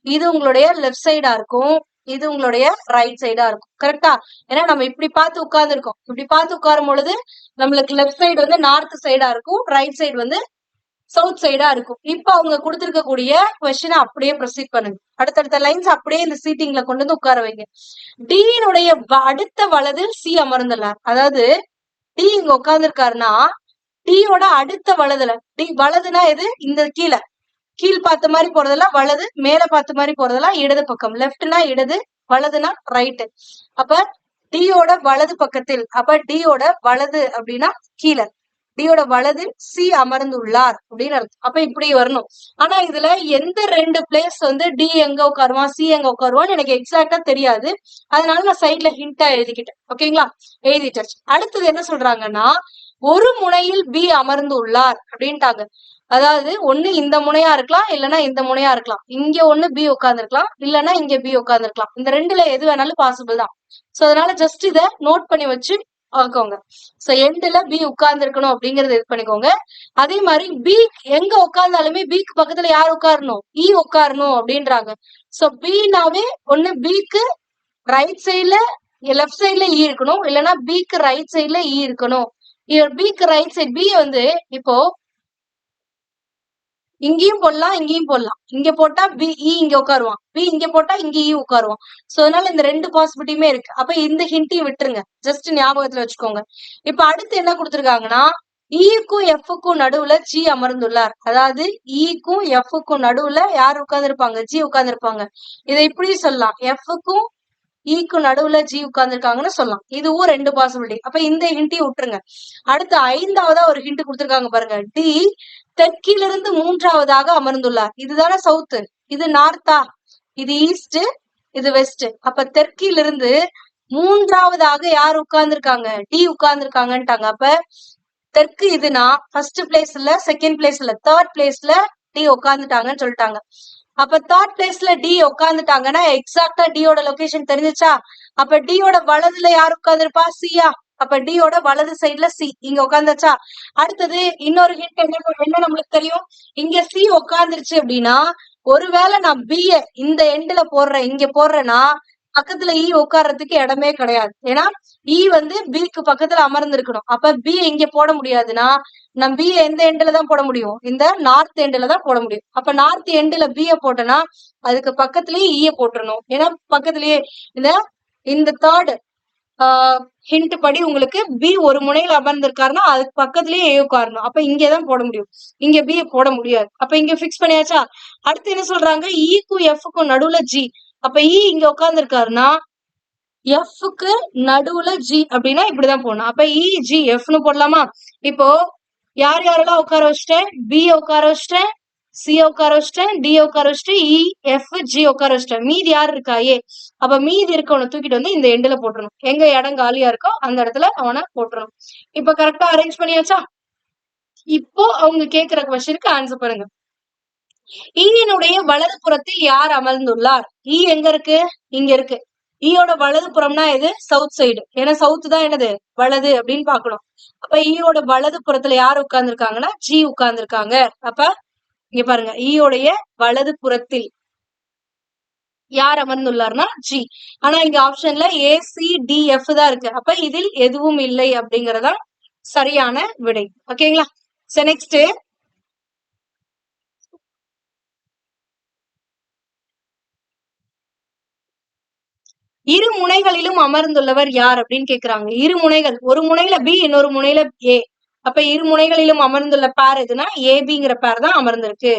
இது உங்களுடைய லெஃப்ட் சைடா இருக்கும். இது உங்களுடைய ரைட் சைடா இருக்கும். கரெக்டா? ஏன்னா நம்ம இப்படி பார்த்து உட்கார்ந்து இருக்கோம். இப்படி பார்த்து உட்காரும் பொழுது நம்மளுக்கு லெஃப்ட் சைடு வந்து நார்த் சைடா இருக்கும், ரைட் சைடு வந்து சவுத் சைடா இருக்கும். இப்ப அவங்க கொடுத்திருக்கக்கூடிய கொஸ்டினை அப்படியே ப்ரொசீட் பண்ணுங்க. அடுத்தடுத்த லைன்ஸ் அப்படியே இந்த சீட்டிங்ல கொண்டு வந்து உட்கார வைங்க. டியினுடைய அடுத்த வலது சி அமர்ந்துள்ளார். அதாவது டி இங்க உட்கார்ந்துருக்காருன்னா டியோட அடுத்த வலதுல, டி வலதுனா எது? இந்த கீழே கீழ் பார்த்த மாதிரி போறதெல்லாம் வலது, மேல பார்த்த மாதிரி போறதெல்லாம் இடது பக்கம். லெப்ட்னா இடது, வலதுனா ரைட்டு. அப்ப டியோட வலது பக்கத்தில், அப்ப டியோட வலது அப்படின்னா கீழே, டியோட வலது சி அமர்ந்துள்ளார் அப்படின்னு அர்த்தம். அப்ப இப்படி வரணும். ஆனா இதுல எந்த 2 பிளேஸ் வந்து டி எங்க உட்காருவான், சி எங்க உட்காருவான்னு எனக்கு எக்ஸாக்டா தெரியாது. அதனால நான் சைட்ல ஹிண்டா எழுதிக்கிட்டேன். ஓகேங்களா? எழுதிட்டாச்சு. அடுத்தது என்ன சொல்றாங்கன்னா, ஒரு முனையில் பி அமர்ந்து உள்ளார் அப்படின்ட்டாங்க. அதாவது ஒண்ணு இந்த முனையா இருக்கலாம், இல்லைன்னா இந்த முனையா இருக்கலாம். இங்க ஒண்ணு பி உட்கார்ந்துருக்கலாம், இல்லைன்னா இங்க பி உட்கார்ந்துருக்கலாம். இந்த 2ல எது வேணாலும் பாசிபிள் தான். சோ அதனால ஜஸ்ட் இத நோட் பண்ணி வச்சு ஆக்கோங்க. சோ எண்ட்ல பி உட்கார்ந்து இருக்கணும் அப்படிங்கறது இது பண்ணிக்கோங்க. அதே மாதிரி பி எங்க உட்கார்ந்தாலுமே பிக்கு பக்கத்துல யார் உட்காரணும்? இ உட்காரணும் அப்படின்றாங்க. சோ பினாவே ஒண்ணு பிக்கு ரைட் சைட்ல லெஃப்ட் சைட்ல இ இருக்கணும், இல்லைன்னா பிக்கு ரைட் சைட்ல இ இருக்கணும். பிக்கு ரைட் சைட் பி வந்து இப்போ இங்கேயும் போடலாம், இங்கேயும் போடலாம். இங்க போட்டா பி இ இங்க உட்காருவான், பி இங்க போட்டா இங்க இ உட்காருவான். சோ அதனால இந்த 2 பாசிபிலிட்டியுமே இருக்கு. அப்ப இந்த ஹிண்டையும் விட்டுருங்க, ஜஸ்ட் ஞாபகத்துல வச்சுக்கோங்க. இப்ப அடுத்து என்ன கொடுத்திருக்காங்கன்னா, இக்கும் எஃப்க்கும் நடுவுல ஜி அமர்ந்துள்ளார். அதாவது இக்கும் எஃப்க்கும் நடுவுல யார் உட்கார்ந்துருப்பாங்க? ஜி உட்கார்ந்துருப்பாங்க. இதை இப்படி சொல்லலாம், எஃப்க்கும் ஈக்கு நடுவுல ஜி உட்கார்ந்துருக்காங்கன்னு சொல்லலாம். இதுவும் 2 பாசிபிலிட்டி. அப்ப இந்த ஹிண்டையும் விட்டுருங்க. அடுத்து 5வதா ஒரு ஹிண்ட் கொடுத்திருக்காங்க பாருங்க. டி தெற்கிலிருந்து 3வதாக அமர்ந்துள்ளார். இதுதானே சவுத்து, இது நார்த்தா, இது ஈஸ்ட், இது வெஸ்ட். அப்ப தெற்கிலிருந்து 3வதாக யார் உட்கார்ந்துருக்காங்க? டி உட்கார்ந்துருக்காங்கன்ட்டாங்க. அப்ப தெற்கு இதுனா ஃபர்ஸ்ட் பிளேஸ் இல்ல, செகண்ட் பிளேஸ் இல்ல, தேர்ட் பிளேஸ்ல டி உட்கார்ந்துட்டாங்கன்னு சொல்லிட்டாங்க. அப்ப தேர்ட் பிளேஸ்ல டி உட்கார்ந்துட்டாங்கன்னா எக்ஸாக்டா டியோட லொகேஷன் தெரிஞ்சுச்சா? அப்ப டியோட வலதுல யார் உட்கார்ந்துருப்பா? சியா. அப்ப டியோட வலது சைட்ல சி இங்க உட்கார்ந்துச்சா? அடுத்தது இன்னொரு ஹிண்ட் என்ன நம்மளுக்கு தெரியும்? இங்க சி உட்கார்ந்துருச்சு அப்படின்னா, ஒருவேளை நான் பிய இந்த எண்ட்ல போடுறேன், இங்க போடுறேன்னா பக்கத்துல இ உட்கார்றதுக்கு இடமே கிடையாது. ஏன்னா இ வந்து பிக்கு பக்கத்துல அமர்ந்திருக்கணும். அப்ப பி இங்க போட முடியாதுன்னா நம்ம பி எந்த எண்ட்ல தான் போட முடியும்? இந்த நார்த் எண்ட்ல தான் போட முடியும். அப்ப நார்த் எண்ட்ல பிய போட்டோம்னா அதுக்கு பக்கத்துலயே ஈய போட்டுறணும். ஏன்னா பக்கத்துலயே இந்த தேர்ட் ஹிண்ட் படி உங்களுக்கு பி ஒரு முனையில அமர்ந்திருக்காருன்னா அதுக்கு பக்கத்துலயே ஏ உட்காரணும். அப்ப இங்கதான் போட முடியும், இங்க பி போட முடியாது. அப்ப இங்க பிக்ஸ் பண்ணியாச்சா? அடுத்து என்ன சொல்றாங்க, ஈக்கும் எஃப்க்கும் நடுவுல ஜி. அப்ப இ இங்க உட்கார்ந்து இருக்காருன்னா எஃப்க்கு நடுவுல ஜி அப்படின்னா இப்படிதான் போடணும். அப்ப இ ஜி எஃப்னு போடலாமா? இப்போ யார் யாரெல்லாம் உட்கார வச்சிட்டேன், பி உட்கார வச்சிட்டேன், சி உட்கார வச்சிட்டேன், டி உட்கார வச்சிட்டேன், இ எஃப் ஜி உட்கார வச்சிட்டேன். மீதி யார் இருக்கா? ஏ. அப்ப மீதி இருக்கவனை தூக்கிட்டு வந்து இந்த எண்டுல போட்டுறணும். எங்க இடம் காலியா இருக்கோ அந்த இடத்துல அவனை போட்டுறணும். இப்ப கரெக்டா அரேஞ்ச் பண்ணியாச்சா? இப்போ அவங்க கேக்குற கொஸ்டினுக்கு ஆன்சர் பண்ணுங்க. ஈயினுடைய வலது புறத்தில் யார் அமர்ந்துள்ளார்? ஈ எங்க இருக்கு? இங்க இருக்கு. ஈயோட வலது புறம்னா எது? South side. ஏன்னா சவுத் தான் என்னது? வலது அப்படின்னு பாக்கணும். அப்ப ஈயோட வலது புறத்துல யார் உட்கார்ந்து இருக்காங்கன்னா ஜி உட்கார்ந்து இருக்காங்க. அப்ப இங்க பாருங்க, ஈயோடைய வலது புறத்தில் யார் அமர்ந்துள்ளார்னா ஜி. ஆனா இங்க ஆப்ஷன்ல ACDF தான் இருக்கு. அப்ப இதில் எதுவும் இல்லை அப்படிங்கறதா சரியான விடை. ஓகேங்களா? சோ நெக்ஸ்ட், இரு முனைகளிலும் அமர்ந்துள்ளவர் யார் அப்படின்னு கேக்குறாங்க. இரு முனைகள், ஒரு முனையில பி, இன்னொரு முனையில ஏ. அப்ப இரு முனைகளிலும் அமர்ந்துள்ள பேர் எதுனா ஏபிங்கிற பேர் தான் அமர்ந்திருக்கு.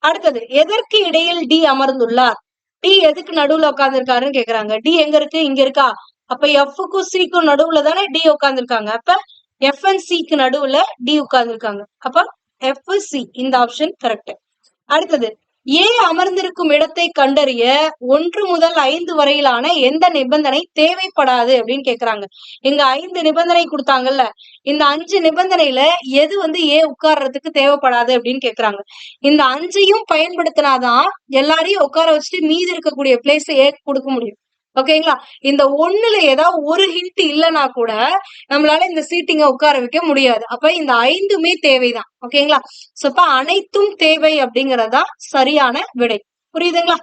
அடுத்தது, எதற்கு இடையில் டி அமர்ந்துள்ளார்? டி எதுக்கு நடுவுல உட்கார்ந்துருக்காருன்னு கேக்குறாங்க. டி எங்க இருக்கு? இங்க இருக்கா? அப்ப எஃப்க்கும் சிக்கும் நடுவுல தானே டி உட்கார்ந்துருக்காங்க. அப்ப எஃப் அண்ட் சிக்கு நடுவுல டி உட்கார்ந்துருக்காங்க. அப்ப எஃப் சி, இந்த ஆப்ஷன் கரெக்ட். அடுத்தது, ஏ அமர்ந்திருக்கும் இடத்தை கண்டறிய 1 முதல் 5 வரையிலான எந்த நிபந்தனை தேவைப்படாது அப்படின்னு கேக்குறாங்க. இங்க 5 நிபந்தனை கொடுத்தாங்கல்ல, இந்த 5 நிபந்தனையில எது வந்து ஏ உட்கார்றதுக்கு தேவைப்படாது அப்படின்னு கேக்குறாங்க. இந்த 5ஐயும் பயன்படுத்தினாதான் எல்லாரையும் உட்கார வச்சுட்டு மீதி இருக்கக்கூடிய பிளேஸ் ஏ கொடுக்க முடியும். ஓகேங்களா? இந்த ஒண்ணுல ஏதாவது ஒரு ஹிண்ட் இல்லைன்னா கூட நம்மளால இந்த சீட்டிங்க உட்கார வைக்க முடியாது. அப்ப இந்த 5மே தேவைதான். ஓகேங்களா? சோ அப்ப அனைத்தும் தேவை அப்படிங்கறதா சரியான விடை. புரியுதுங்களா?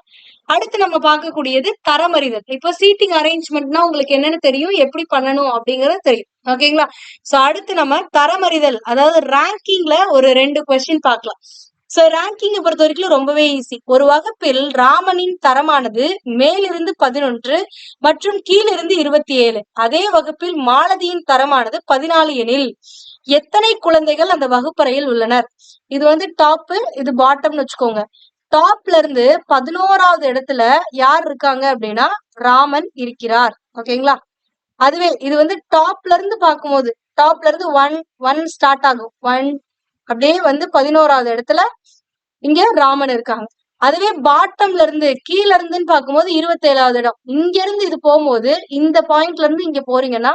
அடுத்து நம்ம பார்க்கக்கூடியது தரமறிதல். இப்ப சீட்டிங் அரேஞ்ச்மெண்ட்னா உங்களுக்கு என்னன்னு தெரியும், எப்படி பண்ணணும் அப்படிங்கறது தெரியும். ஓகேங்களா? சோ அடுத்து நம்ம தரமறிதல், அதாவது ரேங்கிங்ல ஒரு 2 கொஸ்டின் பார்க்கலாம். சோ ரேங்கிங்கை பொறுத்த வரைக்கும் ரொம்பவே ஈஸி. ஒரு வகுப்பில் ராமனின் தரமானது மேலிருந்து 11 மற்றும் கீழிருந்து 27. அதே வகுப்பில் மாலதியின் தரமானது 14 எனில் எத்தனை குழந்தைகள் அந்த வகுப்பறையில் உள்ளனர்? இது வந்து டாப், இது பாட்டம்னு வச்சுக்கோங்க. டாப்ல இருந்து 11வது இடத்துல யார் இருக்காங்க அப்படின்னா ராமன் இருக்கிறார். ஓகேங்களா? அதுவே இது வந்து டாப்ல இருந்து பார்க்கும்போது, டாப்ல இருந்து ஒன் ஸ்டார்ட் ஆகும். 1 அப்படியே வந்து 11வது இடத்துல இங்க ராமன் இருக்காங்க. அதுவே பாட்டம்ல இருந்து கீழ இருந்துன்னு பார்க்கும்போது 27வது இடம். இங்க இருந்து இது போகும்போது இந்த பாயிண்ட்ல இருந்து இங்க போறீங்கன்னா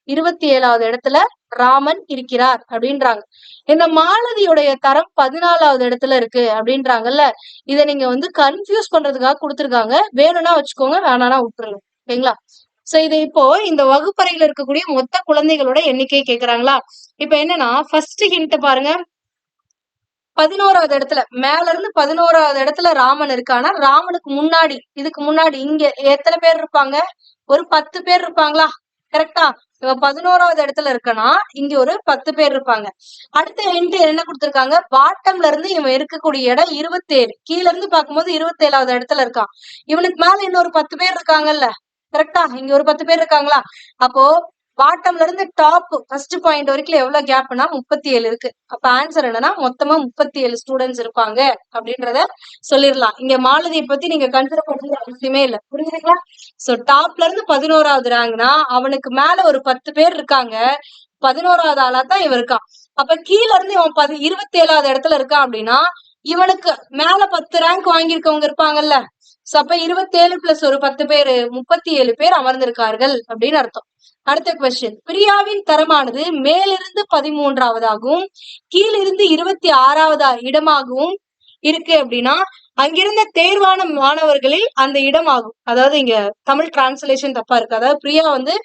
27வது இடத்துல ராமன் இருக்கிறார் அப்படின்றாங்க. இந்த மாலதியுடைய தரம் 14வது இடத்துல இருக்கு அப்படின்றாங்கல்ல. இதை நீங்க வந்து கன்ஃபியூஸ் பண்றதுக்காக கொடுத்துருக்காங்க. வேணும்னா வச்சுக்கோங்க, வேணானா விட்டுருங்க. ஓகேங்களா? சோ இது இப்போ இந்த வகுப்பறையில இருக்கக்கூடிய மொத்த குழந்தைகளோட எண்ணிக்கை கேக்குறாங்களா? இப்ப என்னன்னா ஃபர்ஸ்ட் ஹிண்ட் பாருங்க, 11வது இடத்துல, மேல இருந்து 11வது இடத்துல ராமன் இருக்கானா, ராமனுக்கு முன்னாடி, இதுக்கு முன்னாடி இங்க எத்தனை பேர் இருப்பாங்க? ஒரு 10 பேர் இருப்பாங்களா? கரெக்டா? இவ 11வது இடத்துல இருக்கனா, இங்க ஒரு 10 பேர் இருப்பாங்க. அடுத்த ஹிண்ட் என்ன கொடுத்திருக்காங்க? பாட்டம்ல இருந்து இவன் இருக்கக்கூடிய இடம் 27, கீழ இருந்து பார்க்கும்போது 27வது இடத்துல இருக்கான். இவனுக்கு மேல இன்னொரு 10 பேர் இருக்காங்கல்ல, கரெக்டா? இங்க ஒரு 10 பேர் இருக்காங்களா? அப்போ பாட்டம்ல இருந்து டாப் ஃபர்ஸ்ட் பாயிண்ட் வரைக்கும் எவ்வளவு கேப்னா 37 இருக்கு. அப்ப ஆன்சர் என்னன்னா மொத்தமா 37 ஸ்டூடெண்ட்ஸ் இருப்பாங்க அப்படின்றத சொல்லிடலாம். இங்க மாலதியை பத்தி நீங்க கன்சிடர் பண்றது அவசியமே இல்லை. புரியுதுங்களா? சோ டாப்ல இருந்து 11வது ரேங்க்னா அவனுக்கு மேல ஒரு 10 பேர் இருக்காங்க. 11வது ஆளா தான் இவன் இருக்கான். அப்ப கீழ இருந்து இவன் 27வது இடத்துல இருக்கான் அப்படின்னா இவனுக்கு மேல 10 ரேங்க் வாங்கியிருக்கவங்க இருப்பாங்கல்ல. சோ அப்ப 27 பிளஸ் ஒரு 10 பேரு 37 பேர் அமர்ந்திருக்கார்கள் அப்படின்னு அர்த்தம். அடுத்த கொஸ்டின், பிரியாவின் தரமானது மேலிருந்து 13வதாகவும் கீழிருந்து 26வது இடமாகவும் இருக்கு அப்படின்னா அங்கிருந்த தேர்வான மாணவர்களில் அந்த இடமாகும். அதாவது இங்க தமிழ் டிரான்ஸ்லேஷன் தப்பா இருக்கு. அதாவது பிரியா வந்து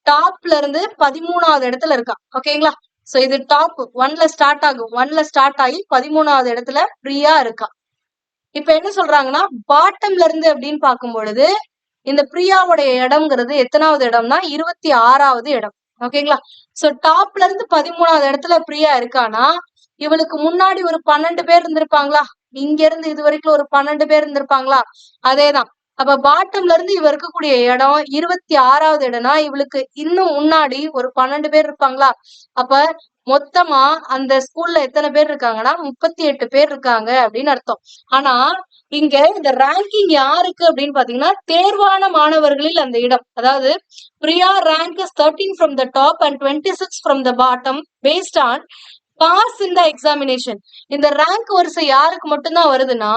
டாப்ல இருந்து 13வது இடத்துல இருக்கா. ஓகேங்களா? சோ இது டாப் 1ல ஸ்டார்ட் ஆகும். 1ல ஸ்டார்ட் ஆகி 13வது இடத்துல பிரியா இருக்கா. இப்ப என்ன சொல்றாங்கன்னா பாட்டம்ல இருந்து அப்படின்னு பார்க்கும் பொழுது இந்த பிரியாவுடைய இடம்ங்கிறது எத்தனாவது இடம்னா 26வது இடம். ஓகேங்களா? சோ டாப்ல இருந்து 13வது இடத்துல பிரியா இருக்கானா இவளுக்கு முன்னாடி ஒரு 12 பேர் இருந்திருப்பாங்களா? இங்க இருந்து இது வரைக்கும் ஒரு 12 பேர் இருந்திருப்பாங்களா? அதேதான். அப்ப பாட்டம்ல இருந்து இவ இருக்கக்கூடிய இடம் 26வது இடம்னா இவளுக்கு இன்னும் முன்னாடி ஒரு 12 பேர் இருப்பாங்களா? அப்ப மொத்தமா அந்த ஸ்கூல்ல எத்தனை பேர் இருக்காங்கன்னா 38 பேர் இருக்காங்க அப்படின்னு அர்த்தம். ஆனா இங்க இந்த ரேங்கிங் யாருக்கு அப்படின்னு பாத்தீங்கன்னா தேர்வான மாணவர்களில் அந்த இடம். அதாவது Priya rank is 13 from the top and 26 from the bottom based on pass in the examination. இந்த ரேங்க் வரிசை யாருக்கு மட்டும்தான் வருதுன்னா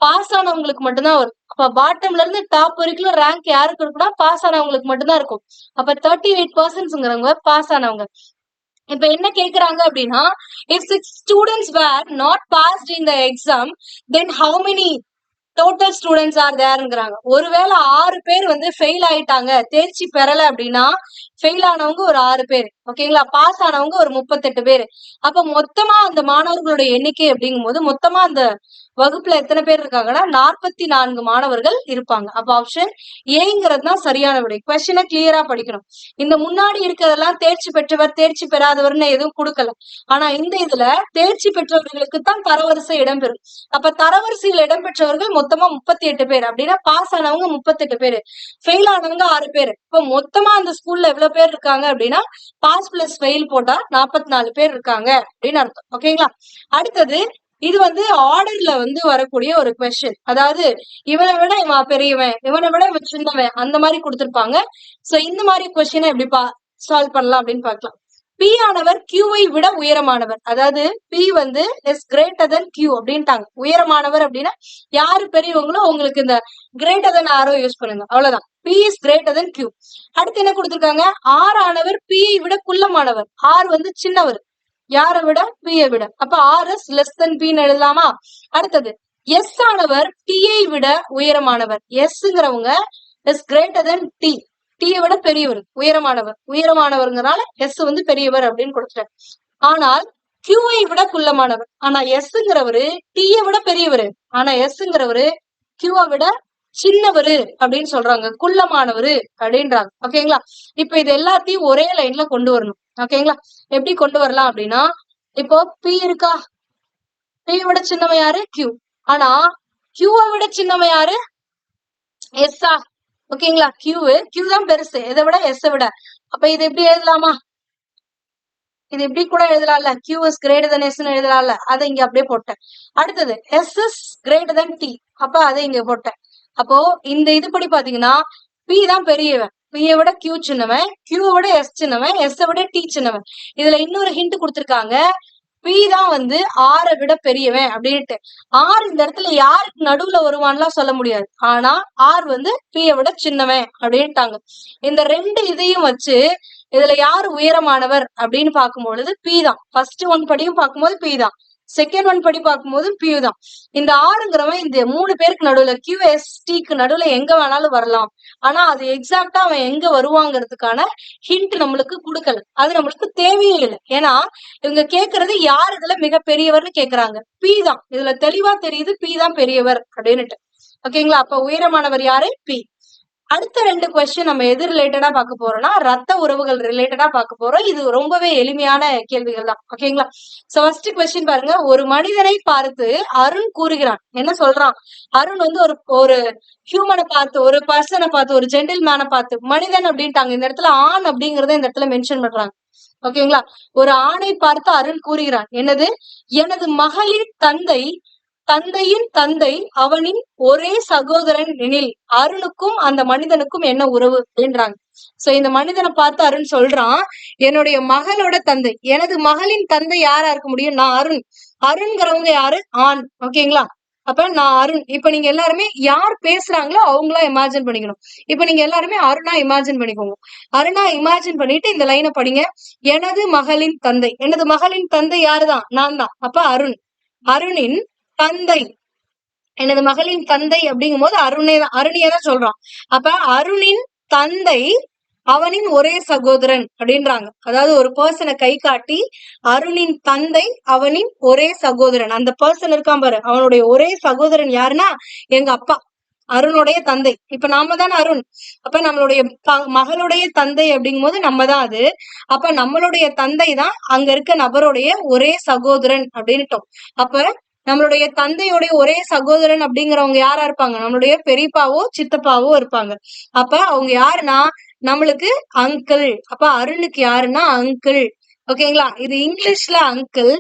பாஸ் ஆனவங்களுக்கு மட்டும்தான் வரும். அப்ப பாட்டம்ல இருந்து டாப் வரைக்கும் ரேங்க் யாருக்கு இருக்குன்னா பாஸ் ஆனவங்களுக்கு மட்டும்தான் இருக்கும். அப்ப 38%ங்கிறவங்க பாஸ் ஆனவங்க. இப்ப என்ன கேக்குறாங்க அப்படின்னா if 6 students were not passed in the exam then how many total students are தேர்ங்கிறாங்க. ஒருவேளை 6 பேர் வந்து ஃபெயில் ஆயிட்டாங்க, தேர்ச்சி பெறல அப்படின்னா ஃபெயில் ஆனவங்க ஒரு 6 பேர், ஓகேங்களா? பாஸ் ஆனவங்க ஒரு 38 பேர். அப்ப மொத்தமா அந்த மாணவர்களுடைய எண்ணிக்கை அப்படிங்கும் போது மொத்தமா அந்த வகுப்புல எத்தனை பேர் இருக்காங்கன்னா 44 மாணவர்கள் இருப்பாங்க. அப்ப ஆப்ஷன் ஏங்கிறது தான் சரியான விடை. கொஸ்டினை கிளியரா படிக்கணும். இந்த முன்னாடி இருக்கிறதெல்லாம் தேர்ச்சி பெற்றவர் தேர்ச்சி பெறாதவர்னு எதுவும் கொடுக்கல. ஆனா இந்த இதுல தேர்ச்சி பெற்றவர்களுக்கு தான் தரவரிசை இடம்பெறும். அப்ப தரவரிசையில் இடம்பெற்றவர்கள் மொத்தமா 38 பேர் அப்படின்னா பாஸ் ஆனவங்க 38 பேரு, ஃபெயில் ஆனவங்க 6 பேர். இப்ப மொத்தமா அந்த ஸ்கூல்ல எவ்வளவு பேர் இருக்காங்க அப்படின்னா பாஸ் பிளஸ் ஃபெயில் போட்டா 44 பேர் இருக்காங்க அப்படின்னு அர்த்தம். ஓகேங்களா? அடுத்தது இது வந்து ஆர்டர்ல வந்து வரக்கூடிய ஒரு கொஸ்டின். அதாவது இவனை விட இவன் பெரியவன், இவனை விட இவன் சின்னவன், அந்த மாதிரி கொடுத்திருப்பாங்க. சோ இந்த மாதிரி கொஸ்டினை எப்படி சால்வ் பண்ணலாம் அப்படின்னு பார்க்கலாம். பி ஆனவர் கியூவை விட உயரமானவர். அதாவது பி வந்து இஸ் கிரேட்டர் தென் கியூ அப்படின்ட்டாங்க. உயரமானவர் அப்படின்னா யாரு பெரியவங்களோ உங்களுக்கு இந்த கிரேட்டர் தென் ஆரோ யூஸ் பண்ணுங்க, அவ்வளவுதான். P is greater than Q. அடுத்து என்ன கொடுத்திருக்காங்க? ஆர் ஆனவர் பியை விட குள்ளமானவர். ஆர் வந்து சின்னவர், யாரை விட? பியை விட. அப்ப ஆர் இஸ் லெஸ் தென் பின்னு எழுதலாமா? அடுத்தது எஸ் ஆனவர் டியை விட உயரமானவர். எஸ்ங்கிறவங்க இஸ் கிரேட்டர் தென் டி, டியை விட பெரியவர், உயரமானவர். உயரமானவர்ங்கிறனால எஸ் வந்து பெரியவர் அப்படின்னு கொடுத்துட்டார். ஆனால் கியூவை விட குள்ளமானவர். ஆனா எஸ்ங்கிறவரு டியை விட பெரியவர், ஆனா எஸ்ங்கிறவரு கியூவை விட சின்னவரு அப்படின்னு சொல்றாங்க, குள்ளமானவரு அப்படின்றாங்க. ஓகேங்களா? இப்ப இது எல்லாத்தையும் ஒரே லைன்ல கொண்டு வரணும். ஓகேங்களா? எப்படி கொண்டு வரலாம் அப்படின்னா இப்போ பி இருக்கா, பி விட சின்னவன் யாரு? கியூ. ஆனா கியூவை விட சின்னவன் யாரு? எஸ்ஸா? ஓகேங்களா? கியூ தான் பெருசு இதை விட எஸ் விட. அப்ப இது எப்படி எழுதலாமா? இது எப்படி கூட எழுதலாம்ல, Q is greater than S எழுதலாம்ல, அதை இங்க அப்படியே போட்டேன். அடுத்தது S is greater than T, அப்ப அதை இங்க போட்டேன். அப்போ இந்த இதுபடி பாத்தீங்கன்னா பி தான் பெரியவன், பியை விட கியூ சின்னவன், கியூவை விட எஸ் சின்னவன், எஸ் விட டி சின்னவன். இதுல இன்னொரு ஹிண்ட் கொடுத்திருக்காங்க, பி தான் வந்து ஆரை விட பெரியவன் அப்படின்ட்டு. ஆர் இந்த இடத்துல யாருக்கு நடுவுல வருவான்லாம் சொல்ல முடியாது. ஆனா ஆர் வந்து பியை விட சின்னவன் அப்படின்ட்டாங்க. இந்த ரெண்டு இதையும் வச்சு இதுல யாரு உயரமானவர் அப்படின்னு பார்க்கும்பொழுது பி தான். ஃபர்ஸ்ட் ஒன் படியும் பார்க்கும்போது பி தான், செகண்ட் ஒன் படி பார்க்கும்போது பியூ தான். இந்த ஆறுங்கிறவன் இந்த 3 பேருக்கு நடுவுல கியூஎஸ்டிக்கு நடுவுல எங்க வேணாலும் வரலாம். ஆனா அது எக்ஸாக்டா அவன் எங்க வருவாங்கிறதுக்கான ஹிண்ட் நம்மளுக்கு கொடுக்கல. அது நம்மளுக்கு தேவையே இல்லை. ஏன்னா இவங்க கேக்குறது யார் இதுல மிக பெரியவர்னு கேக்குறாங்க. பி தான். இதுல தெளிவா தெரியுது பி தான் பெரியவர் அப்படின்னுட்டு. ஓகேங்களா? அப்ப உயரமானவர் யாரு? பி. அடுத்த 2 கொஸ்டின் நம்ம எது ரிலேட்டடா பார்க்க போறோம்னா ரத்த உறவுகள் ரிலேட்டடா பார்க்க போறோம். இது ரொம்பவே எளிமையான கேள்விகள் தான். ஓகேங்களா? சோ ஃபர்ஸ்ட் கொஸ்டின் பாருங்க. ஒரு மனிதனை பார்த்து அருண் கூறுகிறான். என்ன சொல்றான்? அருண் வந்து ஒரு ஹியூமனை பார்த்து, ஒரு பர்சனை பார்த்து, ஒரு ஜென்டில்மேனை பார்த்து, மனிதன் அப்படின்ட்டாங்க. இந்த இடத்துல ஆண் அப்படிங்கறத இந்த இடத்துல மென்ஷன் பண்றாங்க. ஓகேங்களா? ஒரு ஆணை பார்த்து அருண் கூறுகிறான். என்னது? எனது மகளின் தந்தையின் தந்தை அவனின் ஒரே சகோதரன் எனில் அருணுக்கும் அந்த மனிதனுக்கும் என்ன உறவு அப்படின்றாங்க. சோ இந்த மனிதனை பார்த்து அருண் சொல்றான், என்னுடைய மகளோட தந்தை, எனது மகளின் தந்தை யாரா இருக்க முடியும்? நான் அருண். அருண்ங்கிறவங்க யாரு? ஆண். ஓகேங்களா? அப்ப நான் அருண். இப்ப நீங்க எல்லாருமே யார் பேசுறாங்களோ அவங்களா இமேஜின் பண்ணிக்கணும். இப்ப நீங்க எல்லாருமே அருணா இமேஜின் பண்ணிக்கோங்க. அருணா இமேஜின் பண்ணிட்டு இந்த லைனை படிங்க. எனது மகளின் தந்தை, எனது மகளின் தந்தை யாருதான்? நான் தான். அப்ப அருண். அருணின் தந்தை, எனது மகளின் தந்தை அப்படிங்கும் போது அருணியதான் சொல்றான். அப்ப அருணின் தந்தை அவனின் ஒரே சகோதரன் அப்படின்றாங்க. அதாவது ஒரு பர்சனை கை காட்டி அருணின் தந்தை அவனின் ஒரே சகோதரன், அந்த பர்சன் இருக்கான் பாரு, அவனுடைய ஒரே சகோதரன் யாருன்னா எங்க அப்பா, அருணுடைய தந்தை. இப்ப நாம தானே அருண். அப்ப நம்மளுடைய மகளுடைய தந்தை அப்படிங்கும் போது நம்ம தான் அது. அப்ப நம்மளுடைய தந்தை தான் அங்க இருக்க நபருடைய ஒரே சகோதரன் அப்படின்ட்டோம். அப்ப நம்மளுடைய தந்தையுடைய ஒரே சகோதரன் அப்படிங்கிறவங்க யாரா இருப்பாங்க? நம்மளுடைய பெரியப்பாவோ சித்தப்பாவோ இருப்பாங்க. அப்ப அவங்க யாருன்னா நம்மளுக்கு அங்கிள். அப்ப அருணுக்கு யாருன்னா அங்கிள். ஓகேங்களா? இது இங்கிலீஷ்ல அங்கிள்.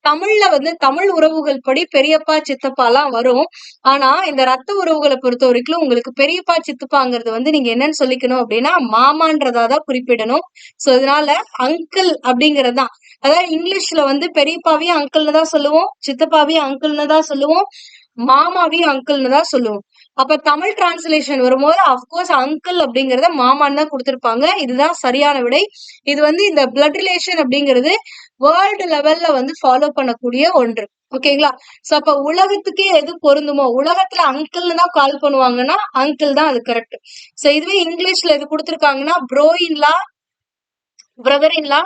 தமிழ்ல வந்து தமிழ் உறவுகள் படி பெரியப்பா சித்தப்பா எல்லாம் வரும். ஆனா இந்த ரத்த உறவுகளை பொறுத்த வரைக்கும் உங்களுக்கு பெரியப்பா சித்தப்பாங்கிறது வந்து நீங்க என்னன்னு சொல்லிக்கணும் அப்படின்னா மாமான்றதாதான் குறிப்பிடணும். சோ இதனால அங்கிள் அப்படிங்கிறது தான். அதாவது இங்கிலீஷ்ல வந்து பெரியப்பாவையும் அங்கிள்னு தான் சொல்லுவோம், சித்தப்பாவையும் அங்கிள்னு தான் சொல்லுவோம், மாமாவையும் அங்கிள்னு தான் சொல்லுவோம். அப்ப தமிழ் டிரான்ஸ்லேஷன் வரும்போது அப்கோர்ஸ் அங்கிள் அப்படிங்கறத மாமான்னு தான் கொடுத்திருப்பாங்க. இதுதான் சரியான விடை. இது வந்து இந்த பிளட் ரிலேஷன் அப்படிங்கிறது வேர்ல்டு லெவல்ல வந்து ஃபாலோ பண்ணக்கூடிய ஒன்று. ஓகேங்களா? சோ அப்ப உலகத்துக்கே எது பொருந்துமோ, உலகத்துல அங்கிள்னு தான் கால் பண்ணுவாங்கன்னா அங்கிள் தான் அது கரெக்ட். சோ இதுவே இங்கிலீஷ்ல இது கொடுத்திருக்காங்கன்னா ப்ரோ இன்லா, பிரதர் இன்லா,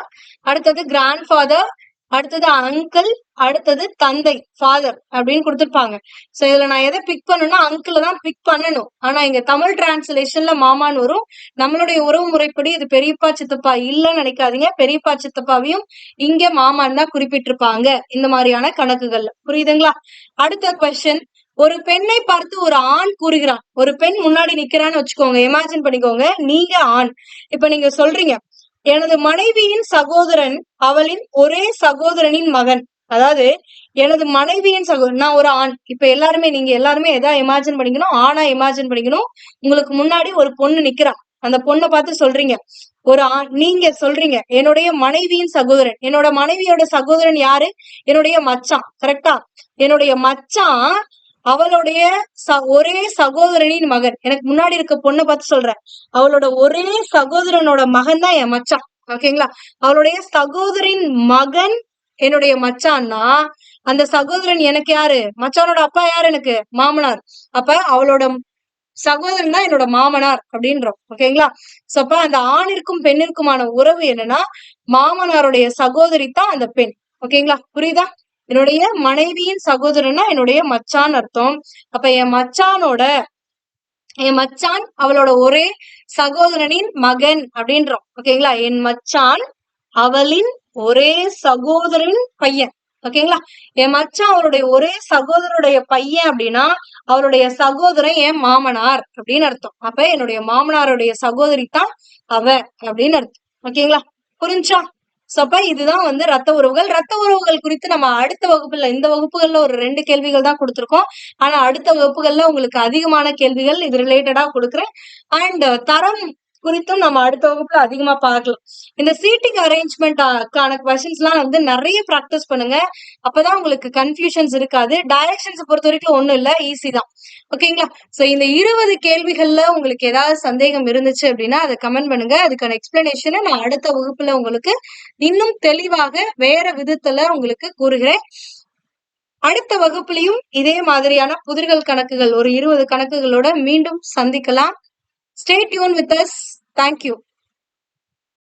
அடுத்தது கிராண்ட் ஃபாதர், அடுத்தது அங்கிள், அடுத்தது தந்தை ஃபாதர் அப்படின்னு கொடுத்திருப்பாங்க. சோ இதுல நான் எதை பிக் பண்ணணும்னா அங்கிள் தான் பிக் பண்ணணும். ஆனா இங்க தமிழ் டிரான்ஸ்லேஷன்ல மாமான்னு வரும். நம்மளுடைய உறவு முறைப்படி இது பெரியப்பா சித்தப்பா இல்லன்னு நினைக்காதீங்க. பெரியப்பா சித்தப்பாவையும் இங்க மாமான்னு தான் குறிப்பிட்டிருப்பாங்க இந்த மாதிரியான கணக்குகள்ல. புரியுதுங்களா? அடுத்த கொஸ்டின். ஒரு பெண்ணை பார்த்து ஒரு ஆண் கூறுகிறான். ஒரு பெண் முன்னாடி நிக்கிறான்னு வச்சுக்கோங்க, இமேஜின் பண்ணிக்கோங்க, நீங்க ஆண். இப்ப நீங்க சொல்றீங்க, எனது மனைவியின் சகோதரன் அவளின் ஒரே சகோதரனின் மகன். அதாவது எனது மனைவியின் சகோதரன், நான் ஒரு ஆண். இப்ப எல்லாருமே நீங்க எல்லாருமே எதா இமேஜின் பண்ணிக்கணும், ஆணா இமேஜின் பண்ணிக்கணும். உங்களுக்கு முன்னாடி ஒரு பொண்ணு நிக்கிறா. அந்த பொண்ணை பார்த்து சொல்றீங்க, ஒரு ஆண். நீங்க சொல்றீங்க என்னுடைய மனைவியின் சகோதரன். என்னோட மனைவியோட சகோதரன் யாரு? என்னுடைய மச்சான். கரெக்டா? என்னுடைய மச்சான் அவளுடைய ஒரே சகோதரனின் மகன். எனக்கு முன்னாடி இருக்க பொண்ணை பார்த்து சொல்றேன், அவளோட ஒரே சகோதரனோட மகன் தான் என் மச்சான். ஓகேங்களா? அவளுடைய சகோதரின் மகன் என்னுடைய மச்சான்னா அந்த சகோதரன் எனக்கு யாரு? மச்சானோட அப்பா யாரு? எனக்கு மாமனார். அப்ப அவளோட சகோதரன் தான் என்னோட மாமனார் அப்படின்றோம். ஓகேங்களா? சோ அப்ப அந்த ஆணிற்கும் பெண்ணிற்குமான உறவு என்னன்னா மாமனாருடைய சகோதரி தான் அந்த பெண். ஓகேங்களா? புரியுதா? என்னுடைய மனைவியின் சகோதரனா என்னுடைய மச்சான் அர்த்தம். அப்ப என் மச்சான் அவளோட ஒரே சகோதரனின் மகன் அப்படின்றோம். ஓகேங்களா? என் மச்சான் அவளின் ஒரே சகோதரன் பையன். ஓகேங்களா? என் மச்சான் அவருடைய ஒரே சகோதரனுடைய பையன் அப்படின்னா அவருடைய சகோதரன் என் மாமனார் அப்படின்னு அர்த்தம். அப்ப என்னுடைய மாமனாருடைய சகோதரி தான் அவ அப்படின்னு அர்த்தம். ஓகேங்களா? புரிஞ்சா? சோ அப்ப இதுதான் வந்து ரத்த உறவுகள். ரத்த உறவுகள் குறித்து நம்ம அடுத்த வகுப்புல, இந்த வகுப்புகள்ல ஒரு 2 கேள்விகள் தான் கொடுத்திருக்கோம். ஆனா அடுத்த வகுப்புகள்ல உங்களுக்கு அதிகமான கேள்விகள் இது ரிலேட்டடா கொடுக்குறேன். அண்ட் தரம் குறித்தும் நம்ம அடுத்த வகுப்புல அதிகமா பார்க்கலாம். இந்த சீட்டிங் அரேஞ்ச்மெண்ட்கான கொஸ்டின்ஸ் எல்லாம் வந்து நிறைய பிராக்டிஸ் பண்ணுங்க. அப்பதான் உங்களுக்கு கன்ஃபியூஷன்ஸ் இருக்காது. டைரக்ஷன்ஸ் பொறுத்த வரைக்கும் ஒண்ணும் இல்ல, ஈஸி தான். ஓகேங்களா? சோ இந்த 20 கேள்விகள்ல உங்களுக்கு ஏதாவது சந்தேகம் இருந்துச்சு அப்படின்னா அதை கமெண்ட் பண்ணுங்க. அதுக்கான எக்ஸ்பிளனேஷனை நான் அடுத்த வகுப்புல உங்களுக்கு இன்னும் தெளிவாக வேற விதத்துல உங்களுக்கு கூறுகிறேன். அடுத்த வகுப்புலயும் இதே மாதிரியான புதிர்கள் கணக்குகள் ஒரு 20 கணக்குகளோட மீண்டும் சந்திக்கலாம். Stay tuned with us. Thank you.